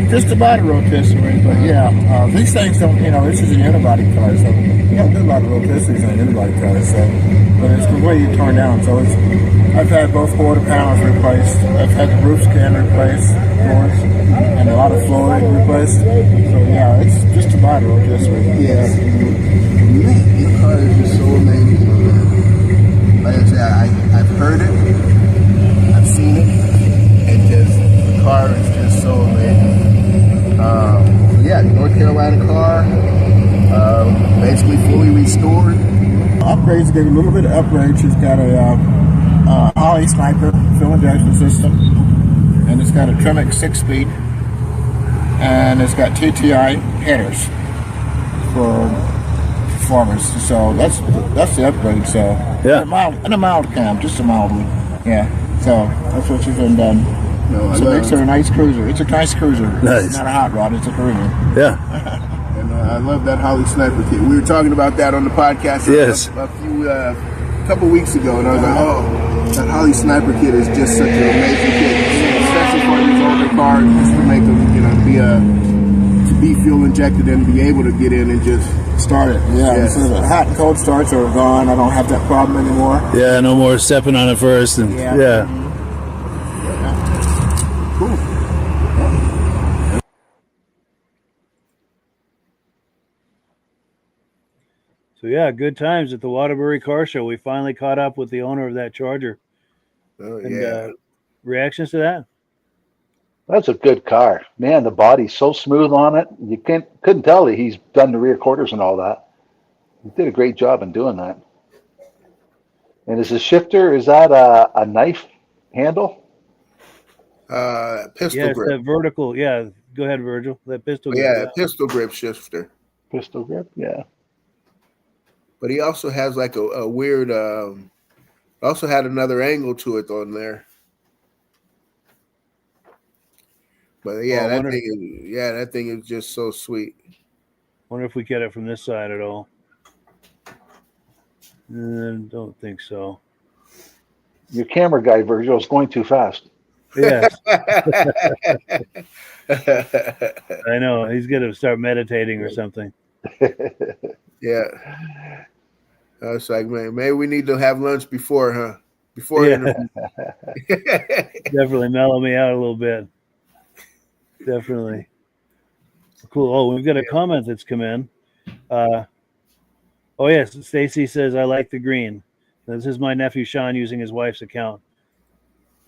Just about a rotisserie, but yeah, these things don't, this is an antibody car, so you don't do a lot of rotisseries on an antibody car, so, but it's completely torn down, so I've had both quarter panels replaced, I've had the roof scan replaced, doors, and a lot of flooring replaced, so yeah, it's just about a rotisserie. Yeah. Man, your car is just so amazing. Like I said, I've heard it, I've seen it, and just the car is just so amazing. Yeah, North Carolina car, basically fully restored. Upgrades, gave a little bit of upgrades. It's got a Holly Sniper fuel injection system, and it's got a Tremec 6-speed, and it's got TTI headers for performance. So that's the upgrade. So yeah, and a mild cam, just a mild one. Yeah. So that's what you've been done. No, so it makes it a nice cruiser. It's a nice cruiser. Nice. It's not a hot rod. It's a cruiser. Yeah. And I love that Holly Sniper kit. We were talking about that on the podcast a couple weeks ago, and I was like, oh, that Holly Sniper kit is just such an amazing kit, especially for these older cars, just to make them, to be fuel injected and be able to get in and just start it. Yeah. So the hot and cold starts are gone. I don't have that problem anymore. Yeah, no more stepping on it first. And yeah. Cool. So yeah, good times at the Waterbury Car Show. We finally caught up with the owner of that Charger. Oh, and, reactions to that? That's a good car, man. The body's so smooth on it. You couldn't tell that he's done the rear quarters and all that. He did a great job in doing that. And is the shifter, is that a knife handle? Pistol grip. It's the vertical. Yeah, go ahead, Virgil. That pistol grip. Yeah, pistol grip shifter. Pistol grip, yeah. But he also has like a weird. Also had another angle to it on there. But yeah, that thing is just so sweet. Wonder if we get it from this side at all. Don't think so. Your camera guy, Virgil, is going too fast. Yes. I know. He's going to start meditating or something. Yeah. I was like, man, maybe we need to have lunch before, huh? Before interview. Definitely mellow me out a little bit. Definitely. Cool. Oh, we've got a comment that's come in. Oh, yes. Stacy says, I like the green. This is my nephew, Sean, using his wife's account.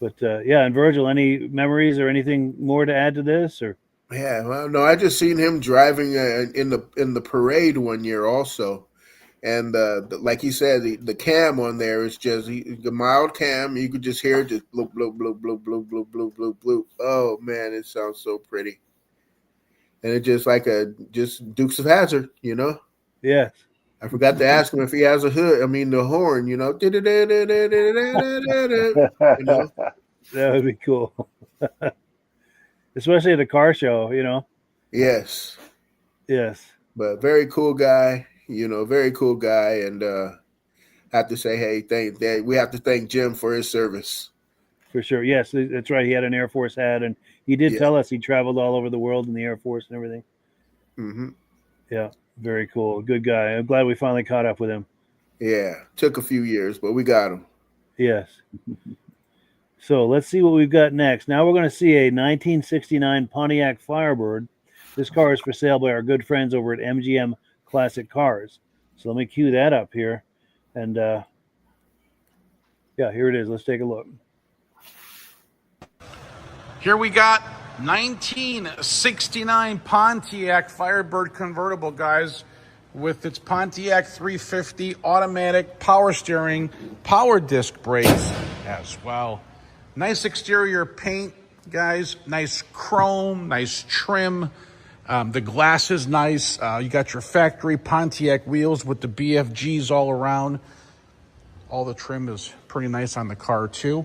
But, yeah, and Virgil, any memories or anything more to add to this? Or Yeah, well, no, I just seen him driving in the parade one year also. And like he said, the cam on there is just the mild cam. You could just hear it just bloop, bloop, bloop, bloop, bloop, bloop, bloop, bloop, bloop. Oh, man, it sounds so pretty. And it's just like just Dukes of Hazzard, you know? Yes. I forgot to ask him if he has a hood. I mean, the horn, you know? You know? That would be cool. especially at a car show, you know. Yes. Yes. But very cool guy, very cool guy. And have to say, hey, we have to thank Jim for his service. For sure. Yes, that's right. He had an Air Force hat, and he did tell us he traveled all over the world in the Air Force and everything. Mm-hmm. Yeah, very cool. Good guy. I'm glad we finally caught up with him. Yeah, took a few years, but we got him. Yes. So let's see what we've got next. Now we're going to see a 1969 Pontiac Firebird. This car is for sale by our good friends over at MGM Classic Cars. So let me cue that up here. And yeah, here it is. Let's take a look. Here we got 1969 Pontiac Firebird convertible, guys, with its Pontiac 350 automatic power steering, power disc brakes as well. Nice exterior paint, guys. Nice chrome, nice trim. The glass is nice. You got your factory Pontiac wheels with the BFGs all around. All the trim is pretty nice on the car, too.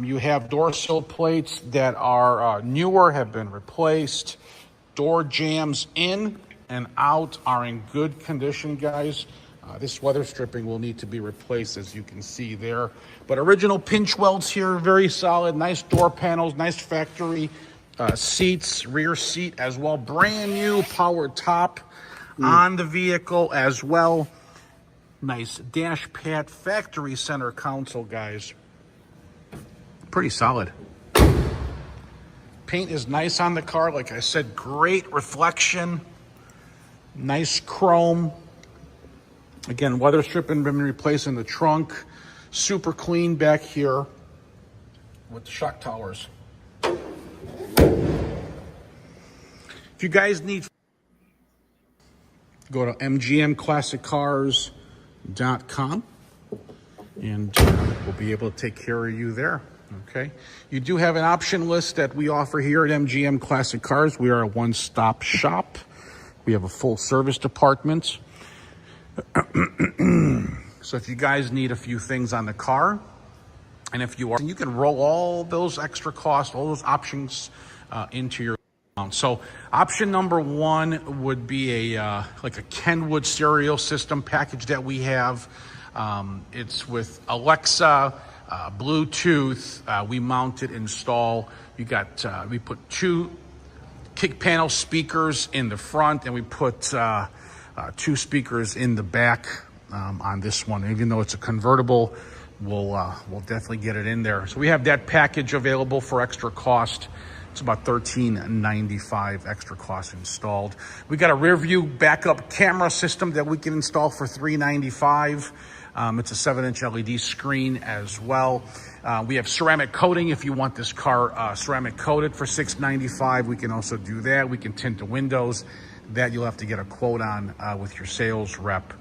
You have door sill plates that are newer, have been replaced. Door jambs in and out are in good condition, guys. This weather stripping will need to be replaced, as you can see there. But original pinch welds here, very solid. Nice door panels, nice factory seats, rear seat as well. Brand new power top on the vehicle as well. Nice dash pad, factory center console, guys. Pretty solid. Paint is nice on the car. Like I said, great reflection. Nice chrome. Again, weather stripping been replaced in the trunk. Super clean back here with the shock towers. If you guys need, go to mgmclassiccars.com and we'll be able to take care of you there. Okay. You do have an option list that we offer here at MGM Classic Cars. We are a one-stop shop. We have a full service department. So if you guys need a few things on the car, and if you are, you can roll all those extra costs, all those options into your account. So option number one would be a like a Kenwood stereo system package that we have. It's with Alexa, Bluetooth. We mount it, install. You got we put two kick panel speakers in the front, and we put two speakers in the back on this one. Even though it's a convertible, we'll definitely get it in there. So we have that package available for extra cost. It's about $13.95 extra cost installed. We got a rear view backup camera system that we can install for $3.95. It's a 7-inch LED screen as well. We have ceramic coating if you want this car ceramic coated for $6.95. We can also do that. We can tint the windows. That you'll have to get a quote on with your sales rep.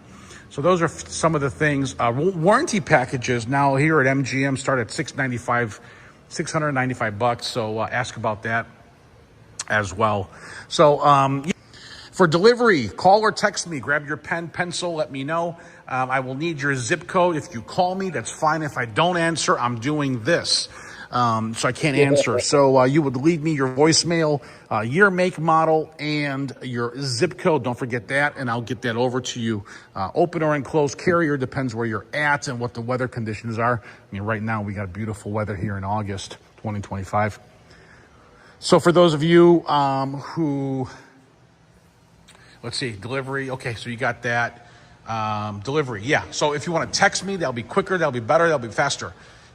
So those are some of the things. Warranty packages now here at MGM start at $695. So ask about that as well. So for delivery, call or text me. Grab your pen, pencil, let me know. I will need your zip code. If you call me, that's fine. If I don't answer, I'm doing this. So I can't answer. So you would leave me your voicemail, year, make, model, and your zip code. Don't forget that, and I'll get that over to you. Open or enclosed carrier, depends where you're at and what the weather conditions are. I mean, right now we got beautiful weather here in August 2025. So for those of you who, let's see, delivery. Okay, so you got that. Delivery, yeah. So if you want to text me, that'll be quicker, that'll be better, that'll be faster.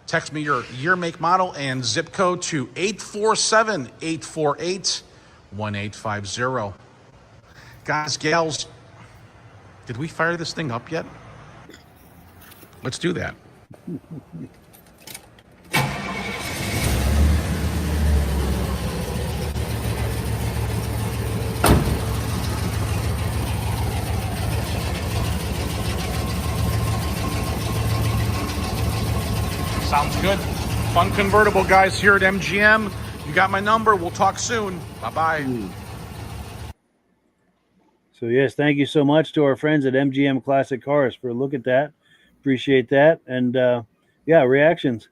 Text me your year, make, model, and zip code to 847-848-1850. Guys, gals, did we fire this thing up yet? Let's do that. Sounds good. Fun convertible, guys, here at MGM. You got my number. We'll talk soon. Bye-bye. So, yes, thank you so much to our friends at MGM Classic Cars for a look at that. Appreciate that. And, yeah, reactions.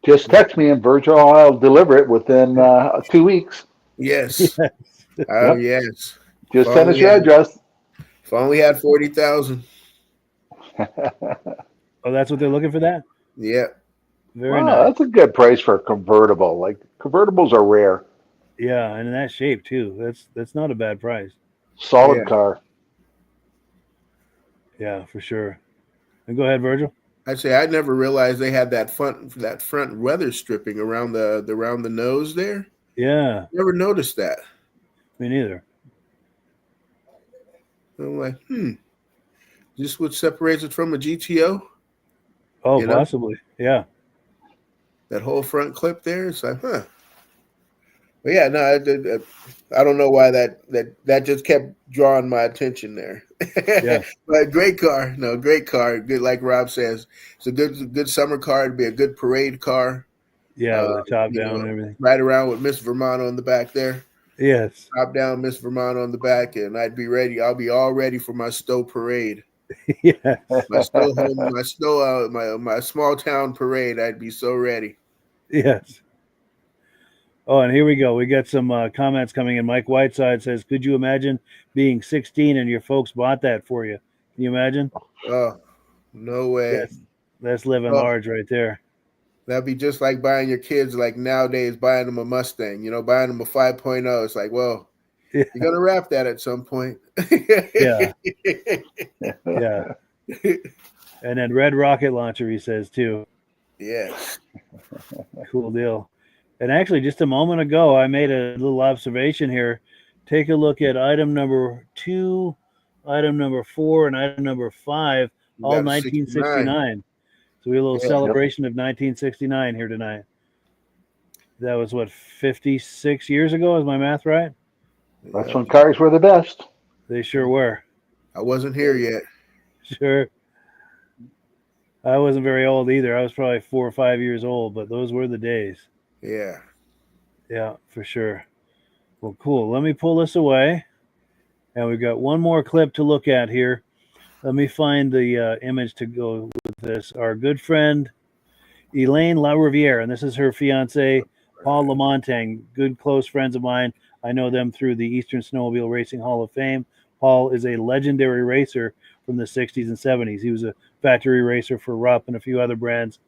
Just text me and Virgil, I'll deliver it within 2 weeks. Yes. Yep. Yes. Just send us your address. If only had 40,000. Oh, that's what they're looking for that? Yeah. Very Wow, nice. that's a good price for a convertible. Like convertibles are rare. Yeah, and in that shape too. That's not a bad price. Solid car. Yeah, for sure. And go ahead, Virgil. I'd say I never realized they had that front weather stripping around the nose there. Yeah. Never noticed that. Me neither. I'm like, this what separates it from a GTO? Oh, You know? possibly. Yeah. That whole front clip there. It's like, But yeah, no, I don't know why that just kept drawing my attention there. Yeah. But great car. No, great car. Good, like Rob says. It's a good summer car. It'd be a good parade car. Yeah, with the top down and everything. Right around with Miss Vermont on the back there. Yes. Top down, Miss Vermont on the back, and I'd be ready. I'll be all ready for my Stowe parade. Yeah. My Stowe home, my Stowe, my small town parade. I'd be so ready. Yes. Oh, and here we go. We got some comments coming in. Mike Whiteside says, "Could you imagine being 16 and your folks bought that for you? Can you imagine?" Oh, no way. That's living large right there. That'd be just like buying your kids, like nowadays, buying them a Mustang, buying them a 5.0. It's like, well, you're going to wrap that at some point. Yeah. Yeah. And then Red Rocket Launcher, he says, too. Yes. Cool deal. And actually, just a moment ago, I made a little observation here. Take a look at item number 2, item number 4, and item number 5, all 1969. So we have a little celebration of 1969 here tonight. That was, 56 years ago? Is my math right? That's when cars were the best. They sure were. I wasn't here yet. Sure. I wasn't very old either. I was probably 4 or 5 years old, but those were the days. Yeah. Yeah, for sure. Well, cool. Let me pull this away. And we've got one more clip to look at here. Let me find the image to go with this. Our good friend, Elaine LaRiviere, and this is her fiance, Paul Lamontagne, good close friends of mine. I know them through the Eastern Snowmobile Racing Hall of Fame. Paul is a legendary racer from the 60s and 70s. He was a factory racer for Rupp and a few other brands.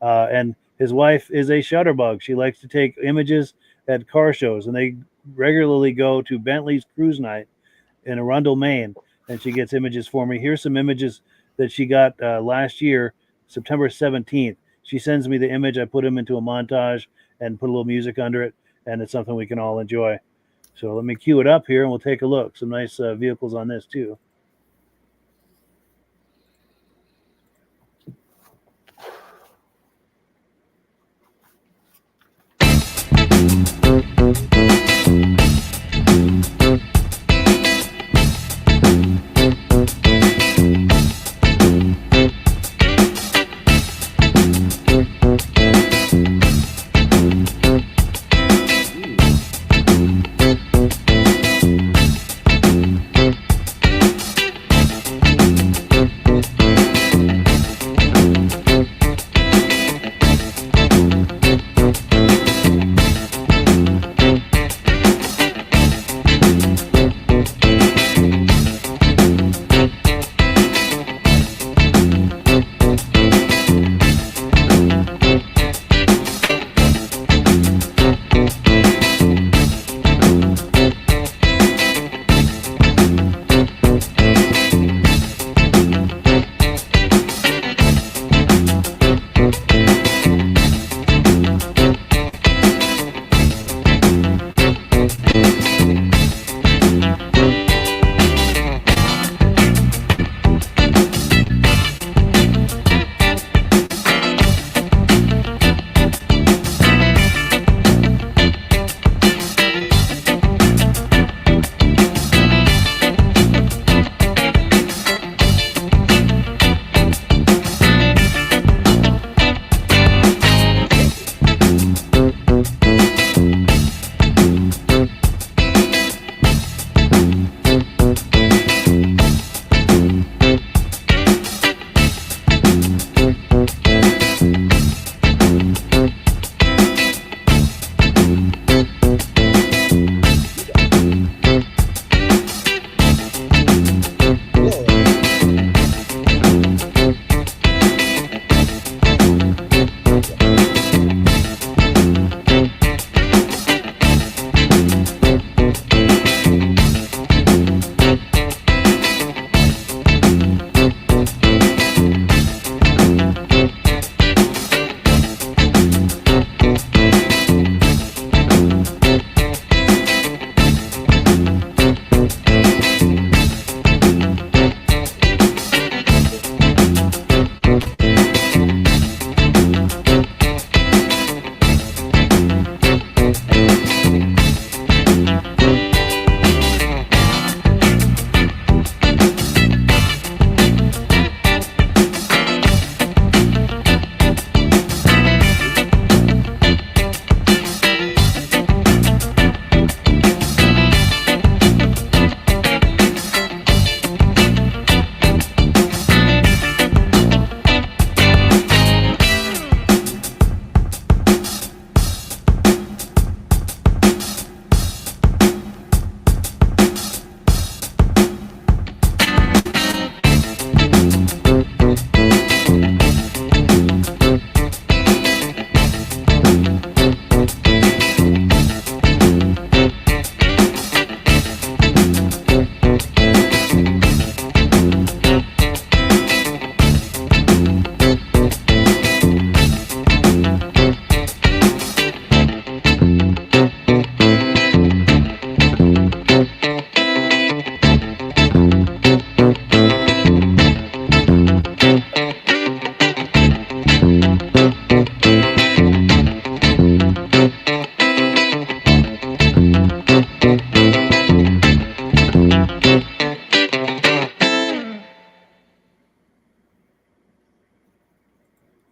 And his wife is a shutterbug. She likes to take images at car shows, and they regularly go to Bentley's Cruise Night in Arundel, Maine, and she gets images for me. Here's some images that she got last year, September 17th. She sends me the image. I put them into a montage and put a little music under it, and it's something we can all enjoy. So let me cue it up here, and we'll take a look. Some nice vehicles on this, too.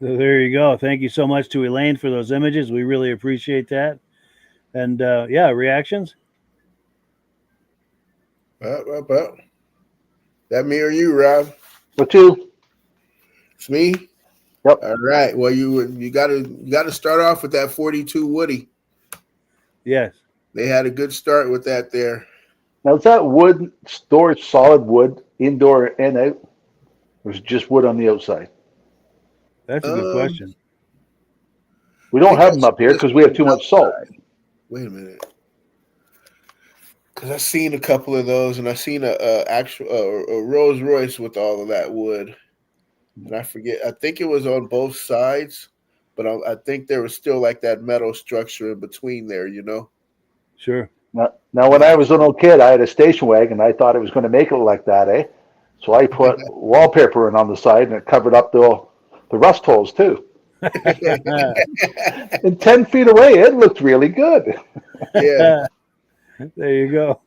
So there you go. Thank you so much to Elaine for those images. We really appreciate that. And yeah, reactions? Up. That me or you, Rob? But you? It's me. Yep. All right. Well, you gotta start off with that 42 Woody. Yes. They had a good start with that there. Now, is that wood stored solid wood, indoor and out? Or is it just wood on the outside? That's a good question. We don't have them up here because we have too much salt. Wait a minute. Because I've seen a couple of those, and I've seen a Rolls Royce with all of that wood. And I forget. I think it was on both sides, but I think there was still like that metal structure in between there, you know? Sure. Now, when I was a little kid, I had a station wagon. I thought it was going to make it like that, eh? So I put wallpaper in on the side, and it covered up the rust holes too. And 10 feet away, it looked really good. Yeah. There you go.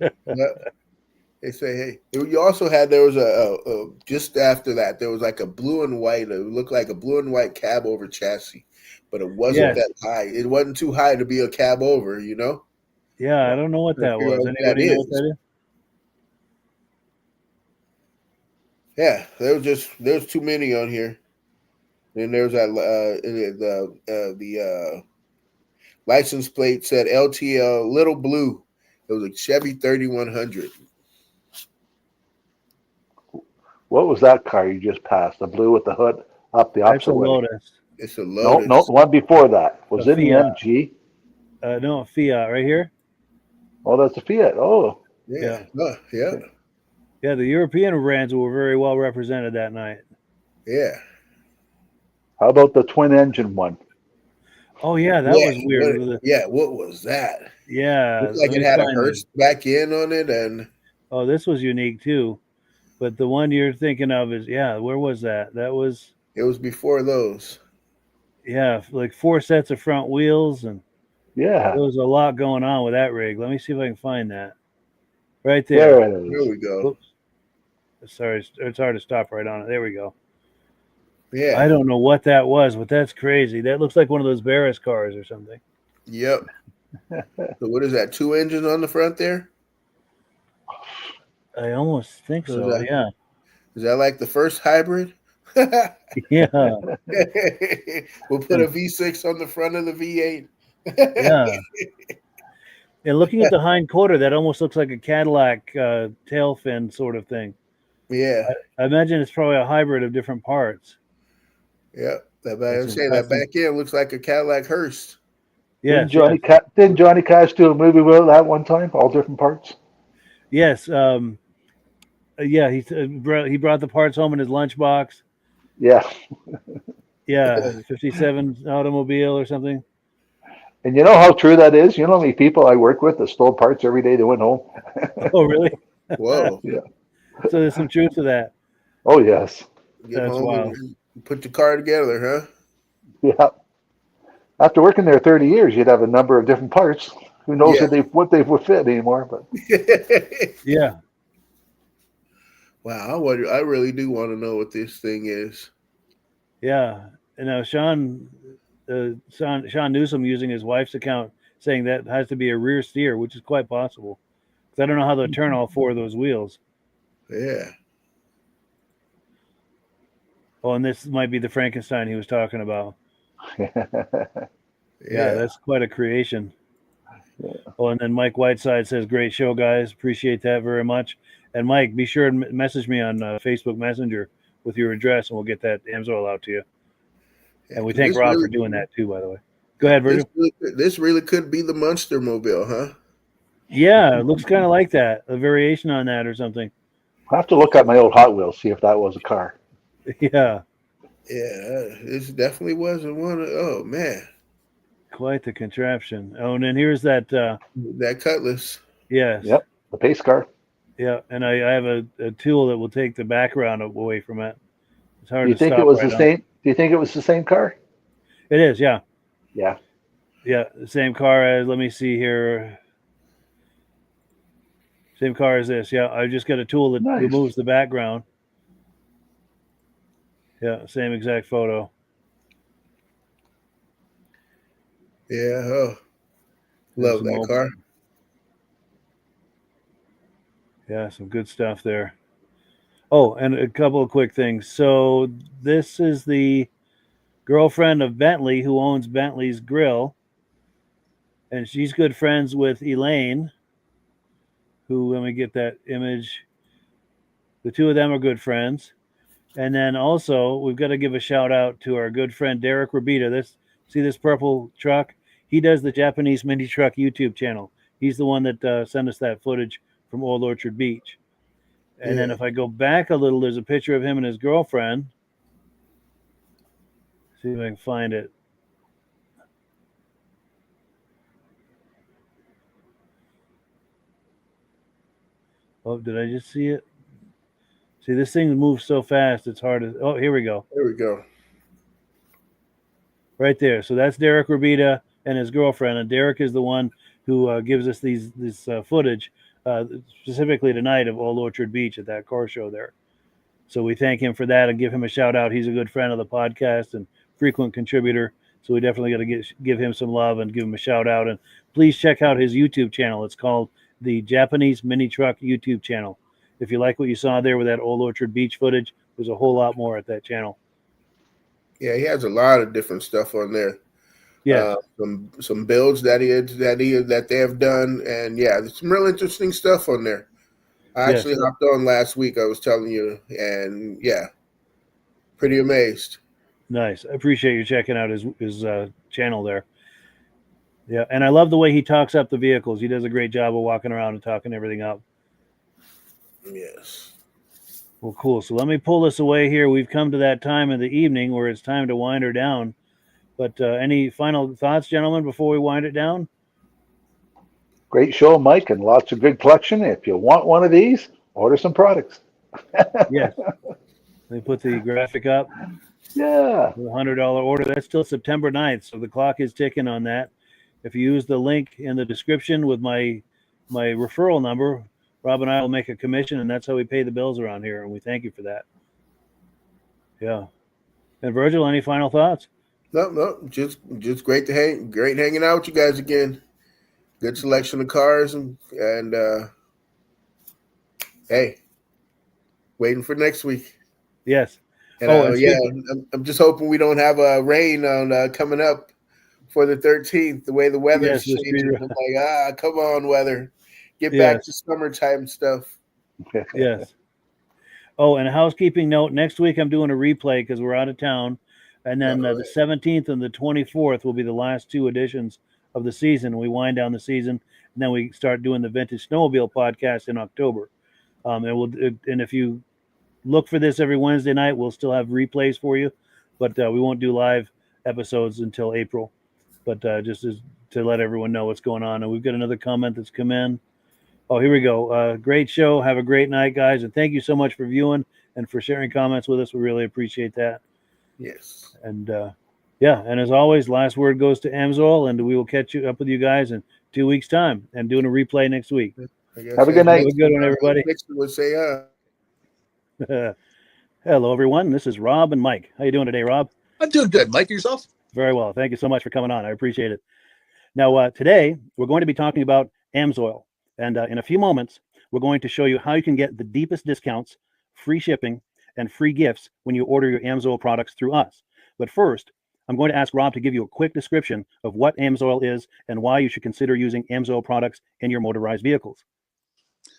They say, hey, you also had, there was a just after that, there was like a blue and white, it looked like a blue and white cab over chassis, but it wasn't that high. It wasn't too high to be a cab over, you know? Yeah, I don't know what that was. Anybody know what that is? Yeah, there's too many on here. And there's that the license plate said LTL Little Blue. It was a Chevy 3100. What was that car you just passed? The blue with the hood up the opposite way. Lotus. It's a Lotus. No, one before that. Was it an MG? No, Fiat right here. Oh, that's a Fiat. Oh. Yeah. Yeah, the European brands were very well represented that night. Yeah. How about the twin engine one? Oh yeah, that was weird. What was that? Yeah. Looked like it had a hearse back in on it, and this was unique too. But the one you're thinking of is where was that? It was before those. Yeah, like 4 sets of front wheels, and there was a lot going on with that rig. Let me see if I can find that. Right there. There it is. There we go. Oops. Sorry, it's hard to stop right on it. There we go. Yeah. I don't know what that was, but that's crazy. That looks like one of those Barris cars or something. Yep. So what is that? 2 engines on the front there? I almost think so. Yeah. Is that like the first hybrid? Yeah. We'll put a V6 on the front of the V8. Yeah. And looking at the hind quarter, that almost looks like a Cadillac tail fin sort of thing. Yeah. I imagine it's probably a hybrid of different parts. Yeah. That back end looks like a Cadillac hearse. Yeah. Didn't Johnny Cash do a movie with that one time? All different parts? Yes. He brought the parts home in his lunchbox. Yeah. Yeah. 57 automobile or something. And you know how true that is? You know how many people I work with that stole parts every day they went home? Oh, really? Whoa. Yeah. So there's some truth to that. Oh, yes. That's wild. Put the car together, huh? Yeah. After working there 30 years, you'd have a number of different parts. Who knows what they would fit anymore? But yeah. Wow, I really do want to know what this thing is. Yeah. And now Sean Newsom using his wife's account saying that has to be a rear steer, which is quite possible. Because I don't know how they'll turn all 4 of those wheels. Yeah. Oh, and this might be the Frankenstein he was talking about. Yeah, that's quite a creation. Yeah. Oh, and then Mike Whiteside says, great show, guys. Appreciate that very much. And Mike, be sure and message me on Facebook Messenger with your address, and we'll get that Amsoil out to you. Yeah, and we thank Rob for doing that too, by the way. Go ahead, Virgil. This really could be the Monster Mobile, huh? Yeah, it looks kind of like that. A variation on that or something. I'll have to look at my old Hot Wheels, see if that was a car. Yeah. Yeah, this definitely wasn't one. Oh, man. Quite the contraption. Oh, and then here's that. That Cutlass. Yes. Yep, the pace car. Yeah, and I have a tool that will take the background away from it. It's hard to stop. Do you think it was the same car? It is, yeah. Yeah. Yeah, the same car as, let me see here. Same car as this. Yeah, I just got a tool that removes the background. Yeah, same exact photo. Yeah. Oh, love that car. Yeah, some good stuff there. Oh, and a couple of quick things. So this is the girlfriend of Bentley who owns Bentley's Grill. And she's good friends with Elaine, who, let me get that image. The two of them are good friends. And then also, we've got to give a shout out to our good friend Derick Rabida. See this purple truck? He does the Japanese Mini Truck YouTube channel. He's the one that sent us that footage from Old Orchard Beach. And then if I go back a little, there's a picture of him and his girlfriend. See if I can find it. Oh, did I just see it? See, this thing moves so fast, it's hard to... Oh, here we go. There we go. Right there. So that's Derick Rabida and his girlfriend. And Derick is the one who gives us this footage, specifically tonight, of Old Orchard Beach at that car show there. So we thank him for that and give him a shout out. He's a good friend of the podcast and frequent contributor. So we definitely got to give him some love and give him a shout out. And please check out his YouTube channel. It's called the Japanese Mini Truck YouTube channel. If you like what you saw there with that Old Orchard Beach footage, there's a whole lot more at that channel. Yeah, he has a lot of different stuff on there. Yeah, some builds that they have done, and yeah, there's some real interesting stuff on there. I actually hopped on last week. I was telling you, and yeah, pretty amazed. Nice. I appreciate you checking out his channel there. Yeah, and I love the way he talks up the vehicles. He does a great job of walking around and talking everything up. Yes. Well, cool. So let me pull this away here. We've come to that time of the evening where it's time to wind her down. But any final thoughts, gentlemen, before we wind it down? Great show, Mike, and lots of good collection. If you want one of these, order some products. Yes. They put the graphic up. Yeah. The $100 order. That's till September 9th, so the clock is ticking on that. If you use the link in the description with my referral number, Rob and I will make a commission, and that's how we pay the bills around here, and we thank you for that. Yeah. And Virgil, any final thoughts? No, just great hanging out with you guys again. Good selection of cars, and hey, waiting for next week. Yes. And yeah, I'm just hoping we don't have a rain on coming up for the 13th. The way the weather's changing, I'm like, come on, weather. Get back to summertime stuff. Yes. Oh, and a housekeeping note. Next week I'm doing a replay because we're out of town. And then the 17th and the 24th will be the last two editions of the season. We wind down the season, and then we start doing the Vintage Snowmobile podcast in October. And if you look for this every Wednesday night, we'll still have replays for you. But we won't do live episodes until April. But just to let everyone know what's going on. And we've got another comment that's come in. Oh, here we go. Great show. Have a great night, guys. And thank you so much for viewing and for sharing comments with us. We really appreciate that. Yes. And and as always, last word goes to Amsoil, and we will catch up with you guys in 2 weeks' time and doing a replay next week. Have a good night. Have a good one, everybody. Would say, Hello, everyone. This is Rob and Mike. How you doing today, Rob? I'm doing good. Mike, yourself? Very well. Thank you so much for coming on. I appreciate it. Now, today, we're going to be talking about Amsoil. And in a few moments, we're going to show you how you can get the deepest discounts, free shipping, and free gifts when you order your Amsoil products through us. But first, I'm going to ask Rob to give you a quick description of what Amsoil is and why you should consider using Amsoil products in your motorized vehicles.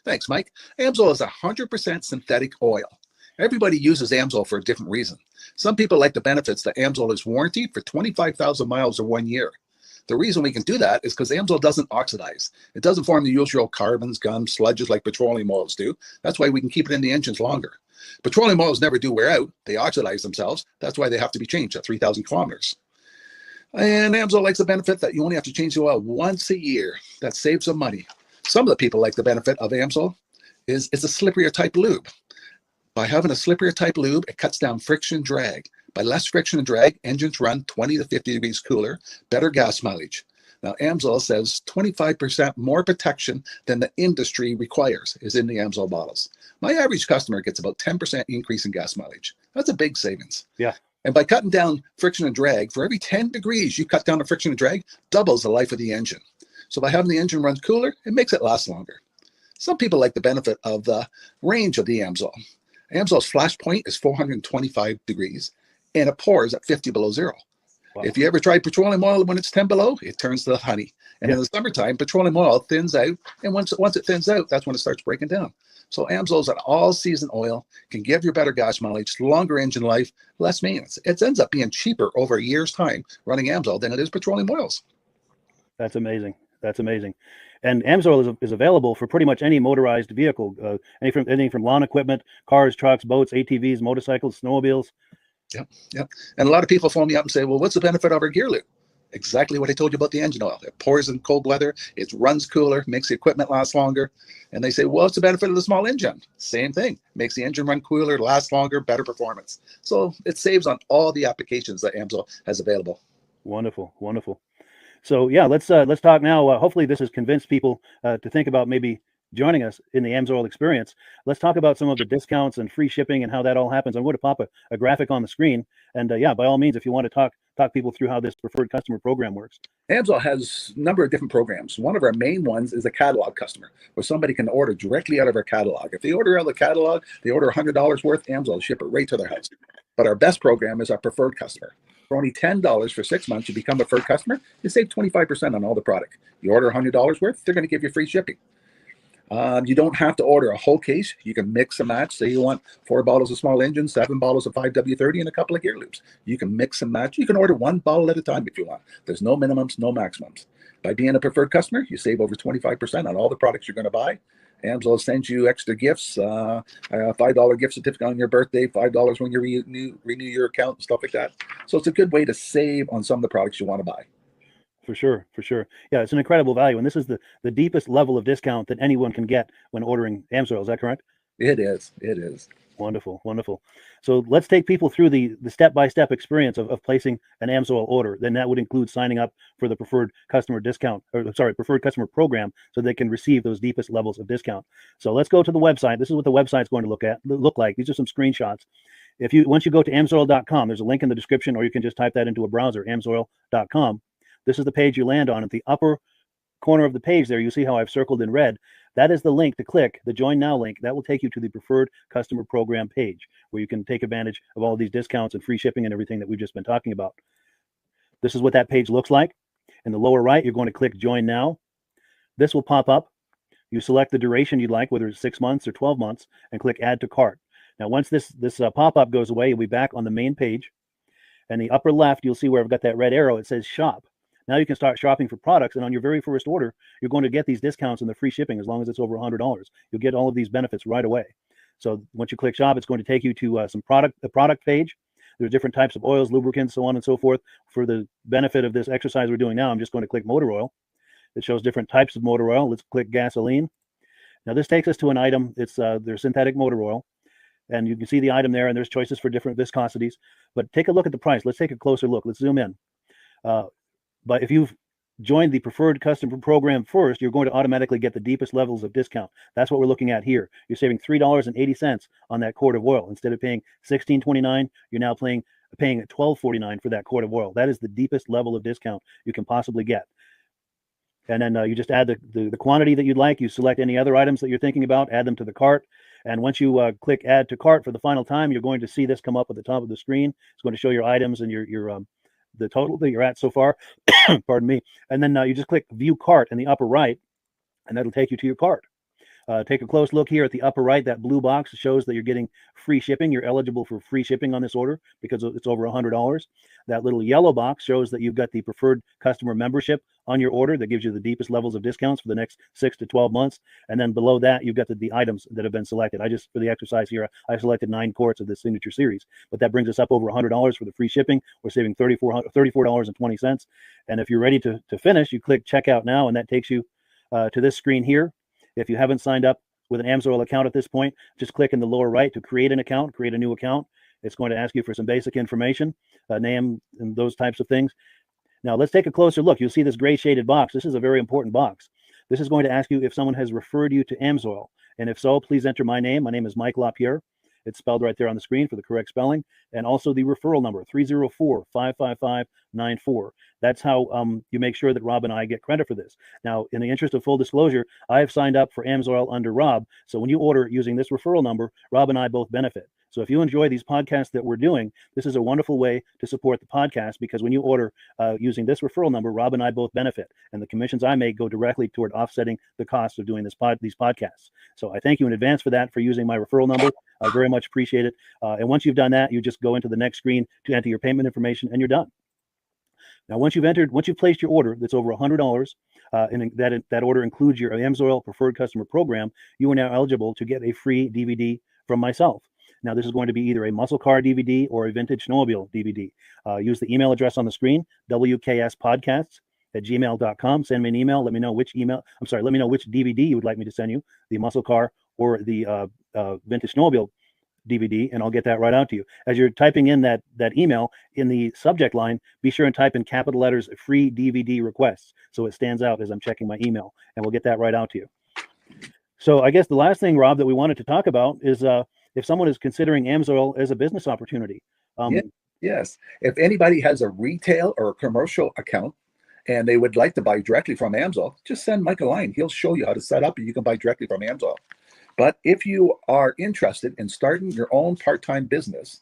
Thanks, Mike. Amsoil is 100% synthetic oil. Everybody uses Amsoil for a different reason. Some people like the benefits that Amsoil is warranted for 25,000 miles or 1 year. The reason we can do that is because Amsoil doesn't oxidize. It doesn't form the usual carbons, gums, sludges like petroleum oils do. That's why we can keep it in the engines longer. Petroleum oils never do wear out. They oxidize themselves. That's why they have to be changed at 3,000 kilometers. And Amsoil likes the benefit that you only have to change the oil once a year. That saves some money. Some of the people like the benefit of Amsoil is it's a slipperier type lube. By having a slipperier type lube, it cuts down friction and drag. By less friction and drag, engines run 20 to 50 degrees cooler, better gas mileage. Now, Amsoil says 25% more protection than the industry requires is in the Amsoil bottles. My average customer gets about 10% increase in gas mileage. That's a big savings. Yeah. And by cutting down friction and drag, for every 10 degrees you cut down the friction and drag, doubles the life of the engine. So by having the engine run cooler, it makes it last longer. Some people like the benefit of the range of the Amsoil. Amsoil's flash point is 425 degrees, and it pours at 50 below zero. Wow. If you ever tried petroleum oil when it's 10 below, it turns to honey. And in the summertime, petroleum oil thins out, and once it thins out, that's when it starts breaking down. So Amsoil's an all-season oil, can give you better gas mileage, longer engine life, less maintenance. It ends up being cheaper over a year's time running Amsoil than it is petroleum oils. That's amazing. That's amazing. And Amsoil is available for pretty much any motorized vehicle, anything from lawn equipment, cars, trucks, boats, ATVs, motorcycles, snowmobiles. Yep. And a lot of people phone me up and say, well, what's the benefit of our gear loop? Exactly what I told you about the engine oil. It pours in cold weather, it runs cooler, makes the equipment last longer. And they say, well, what's the benefit of the small engine? Same thing. Makes the engine run cooler, last longer, better performance. So it saves on all the applications that Amsoil has available. Wonderful, wonderful. So yeah, let's talk now. Hopefully this has convinced people to think about maybe joining us in the Amsoil experience. Let's talk about some of the discounts and free shipping and how that all happens. I'm going to pop a graphic on the screen. And yeah, by all means, if you want to talk people through how this preferred customer program works. Amsoil has a number of different programs. One of our main ones is a catalog customer, where somebody can order directly out of our catalog. If they order out of the catalog, they order $100 worth, Amsoil will ship it right to their house. But our best program is our preferred customer. For only $10 for 6 months, you become a preferred customer, you save 25% on all the product. You order $100 worth, they're going to give you free shipping. You don't have to order a whole case. You can mix and match. Say you want 4 bottles of small engine, 7 bottles of 5W30, and a couple of gear loops. You can mix and match. You can order 1 bottle at a time if you want. There's no minimums, no maximums. By being a preferred customer, you save over 25% on all the products you're going to buy. Amsoil sends you extra gifts, a $5 gift certificate on your birthday, $5 when you renew your account, and stuff like that. So it's a good way to save on some of the products you want to buy. For sure, for sure. Yeah, it's an incredible value. And this is the deepest level of discount that anyone can get when ordering Amsoil. Is that correct? It is. It is. Wonderful, wonderful. So let's take people through the step-by-step experience of placing an Amsoil order. Then that would include signing up for the preferred customer preferred customer program, so they can receive those deepest levels of discount. So let's go to the website. This is what the website's going to look like. These are some screenshots. Once you go to amsoil.com, there's a link in the description, or you can just type that into a browser, amsoil.com. This is the page you land on. At the upper corner of the page there, you see how I've circled in red. That is the link to click, the Join Now link. That will take you to the Preferred Customer Program page, where you can take advantage of all of these discounts and free shipping and everything that we've just been talking about. This is what that page looks like. In the lower right, you're going to click Join Now. This will pop up. You select the duration you'd like, whether it's 6 months or 12 months, and click Add to Cart. Now, once this pop-up goes away, you'll be back on the main page. And the upper left, you'll see where I've got that red arrow. It says Shop. Now you can start shopping for products, and on your very first order, you're going to get these discounts and the free shipping as long as it's over $100. You'll get all of these benefits right away. So once you click Shop, it's going to take you to the product page. There's different types of oils, lubricants, so on and so forth. For the benefit of this exercise we're doing now, I'm just going to click motor oil. It shows different types of motor oil. Let's click gasoline. Now this takes us to an item. It's their synthetic motor oil. And you can see the item there, and there's choices for different viscosities. But take a look at the price. Let's take a closer look. Let's zoom in. But if you've joined the preferred customer program first, you're going to automatically get the deepest levels of discount. That's what we're looking at here. You're saving $3.80 on that quart of oil. Instead of paying $16.29, you're now paying $12.49 for that quart of oil. That is the deepest level of discount you can possibly get. And then you just add the quantity that you'd like. You select any other items that you're thinking about, add them to the cart. And once you click Add to Cart for the final time, you're going to see this come up at the top of the screen. It's going to show your items and your the total that you're at so far. Pardon me. And then you just click View Cart in the upper right, and that'll take you to your cart. Take a close look here at the upper right. That blue box shows that you're getting free shipping. You're eligible for free shipping on this order because it's over $100. That little yellow box shows that you've got the preferred customer membership on your order. That gives you the deepest levels of discounts for the next 6 to 12 months. And then below that, you've got the items that have been selected. For the exercise here, I selected 9 quarts of the Signature Series, but that brings us up over $100 for the free shipping. We're saving $34.20. And if you're ready to finish, you click Checkout Now, and that takes you to this screen here. If you haven't signed up with an Amsoil account at this point, just click in the lower right to create an account, create a new account. It's going to ask you for some basic information, name and those types of things. Now let's take a closer look. You'll see this gray shaded box. This is a very important box. This is going to ask you if someone has referred you to Amsoil. And if so, please enter my name. My name is Mike LaRiviere. It's spelled right there on the screen for the correct spelling. And also the referral number, 304-555-94. That's how you make sure that Rob and I get credit for this. Now, in the interest of full disclosure, I have signed up for Amsoil under Rob. So when you order using this referral number, Rob and I both benefit. So if you enjoy these podcasts that we're doing, this is a wonderful way to support the podcast, because when you order using this referral number, Rob and I both benefit. And the commissions I make go directly toward offsetting the cost of doing these podcasts. So I thank you in advance for that, for using my referral number. I very much appreciate it. And once you've done that, you just go into the next screen to enter your payment information, and you're done. Now, once you've placed your order that's over $100, and that order includes your Amsoil Preferred Customer Program, you are now eligible to get a free DVD from myself. Now, this is going to be either a muscle car DVD or a vintage snowmobile DVD. Use the email address on the screen, wkspodcasts@gmail.com. Send me an email. Let me know which DVD you would like me to send you, the muscle car or the vintage snowmobile DVD, and I'll get that right out to you. As you're typing in that email, in the subject line, be sure and type in capital letters "free DVD requests" so it stands out as I'm checking my email, and we'll get that right out to you. So I guess the last thing, Rob, that we wanted to talk about is if someone is considering Amsoil as a business opportunity. Yes. If anybody has a retail or a commercial account and they would like to buy directly from Amsoil, just send Mike a line. He'll show you how to set up, and you can buy directly from Amsoil. But if you are interested in starting your own part-time business,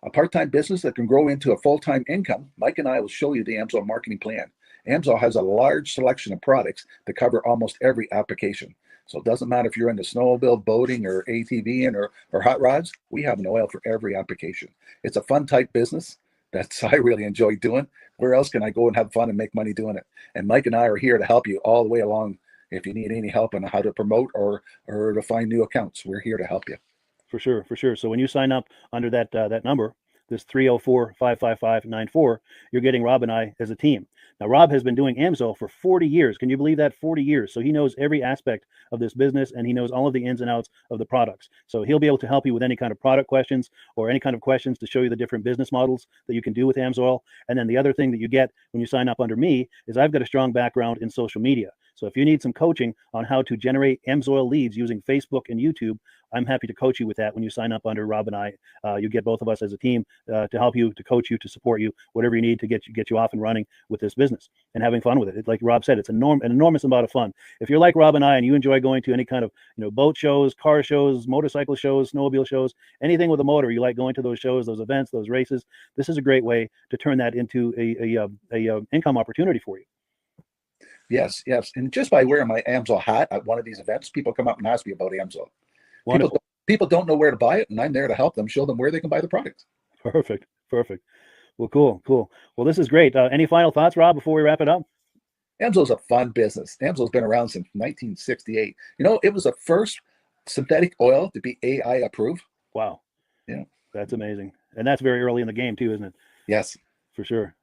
a part-time business that can grow into a full-time income, Mike and I will show you the Amsoil marketing plan. Amsoil has a large selection of products that cover almost every application. So it doesn't matter if you're into snowmobile, boating, or ATVing, or hot rods. We have an oil for every application. It's a fun type business that I really enjoy doing. Where else can I go and have fun and make money doing it? And Mike and I are here to help you all the way along. If you need any help on how to promote or to find new accounts, we're here to help you. For sure. So when you sign up under that number, this 304-555-94, you're getting Rob and I as a team. Now, Rob has been doing Amsoil for 40 years. Can you believe that? 40 years. So he knows every aspect of this business, and he knows all of the ins and outs of the products. So he'll be able to help you with any kind of product questions or any kind of questions to show you the different business models that you can do with Amsoil. And then the other thing that you get when you sign up under me is I've got a strong background in social media. So if you need some coaching on how to generate Amsoil leads using Facebook and YouTube, I'm happy to coach you with that when you sign up under Rob and I. You get both of us as a team to help you, to coach you, to support you, whatever you need to get you off and running with this business and having fun with it. Like Rob said, it's an enormous amount of fun. If you're like Rob and I and you enjoy going to any kind of boat shows, car shows, motorcycle shows, snowmobile shows, anything with a motor, you like going to those shows, those events, those races, this is a great way to turn that into a income opportunity for you. Yes. And just by wearing my Amsoil hat at one of these events, people come up and ask me about Amsoil. People don't know where to buy it, and I'm there to help them, show them where they can buy the product. Perfect. Well, cool. Well, this is great. Any final thoughts, Rob, before we wrap it up? Amsoil's a fun business. Amsoil's been around since 1968. It was the first synthetic oil to be AI approved. Wow. Yeah. That's amazing. And that's very early in the game too, isn't it? Yes. For sure.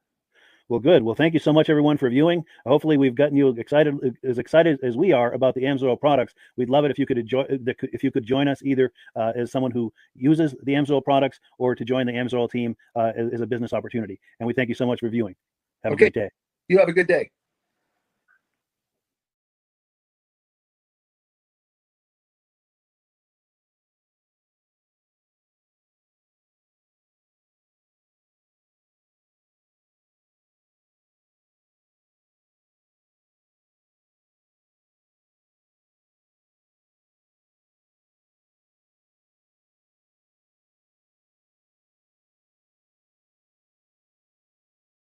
Well, good. Well, thank you so much, everyone, for viewing. Hopefully, we've gotten you excited as we are about the Amsoil products. We'd love it if you could join us either as someone who uses the Amsoil products or to join the Amsoil team as a business opportunity. And we thank you so much for viewing. Have a great day. You have a good day.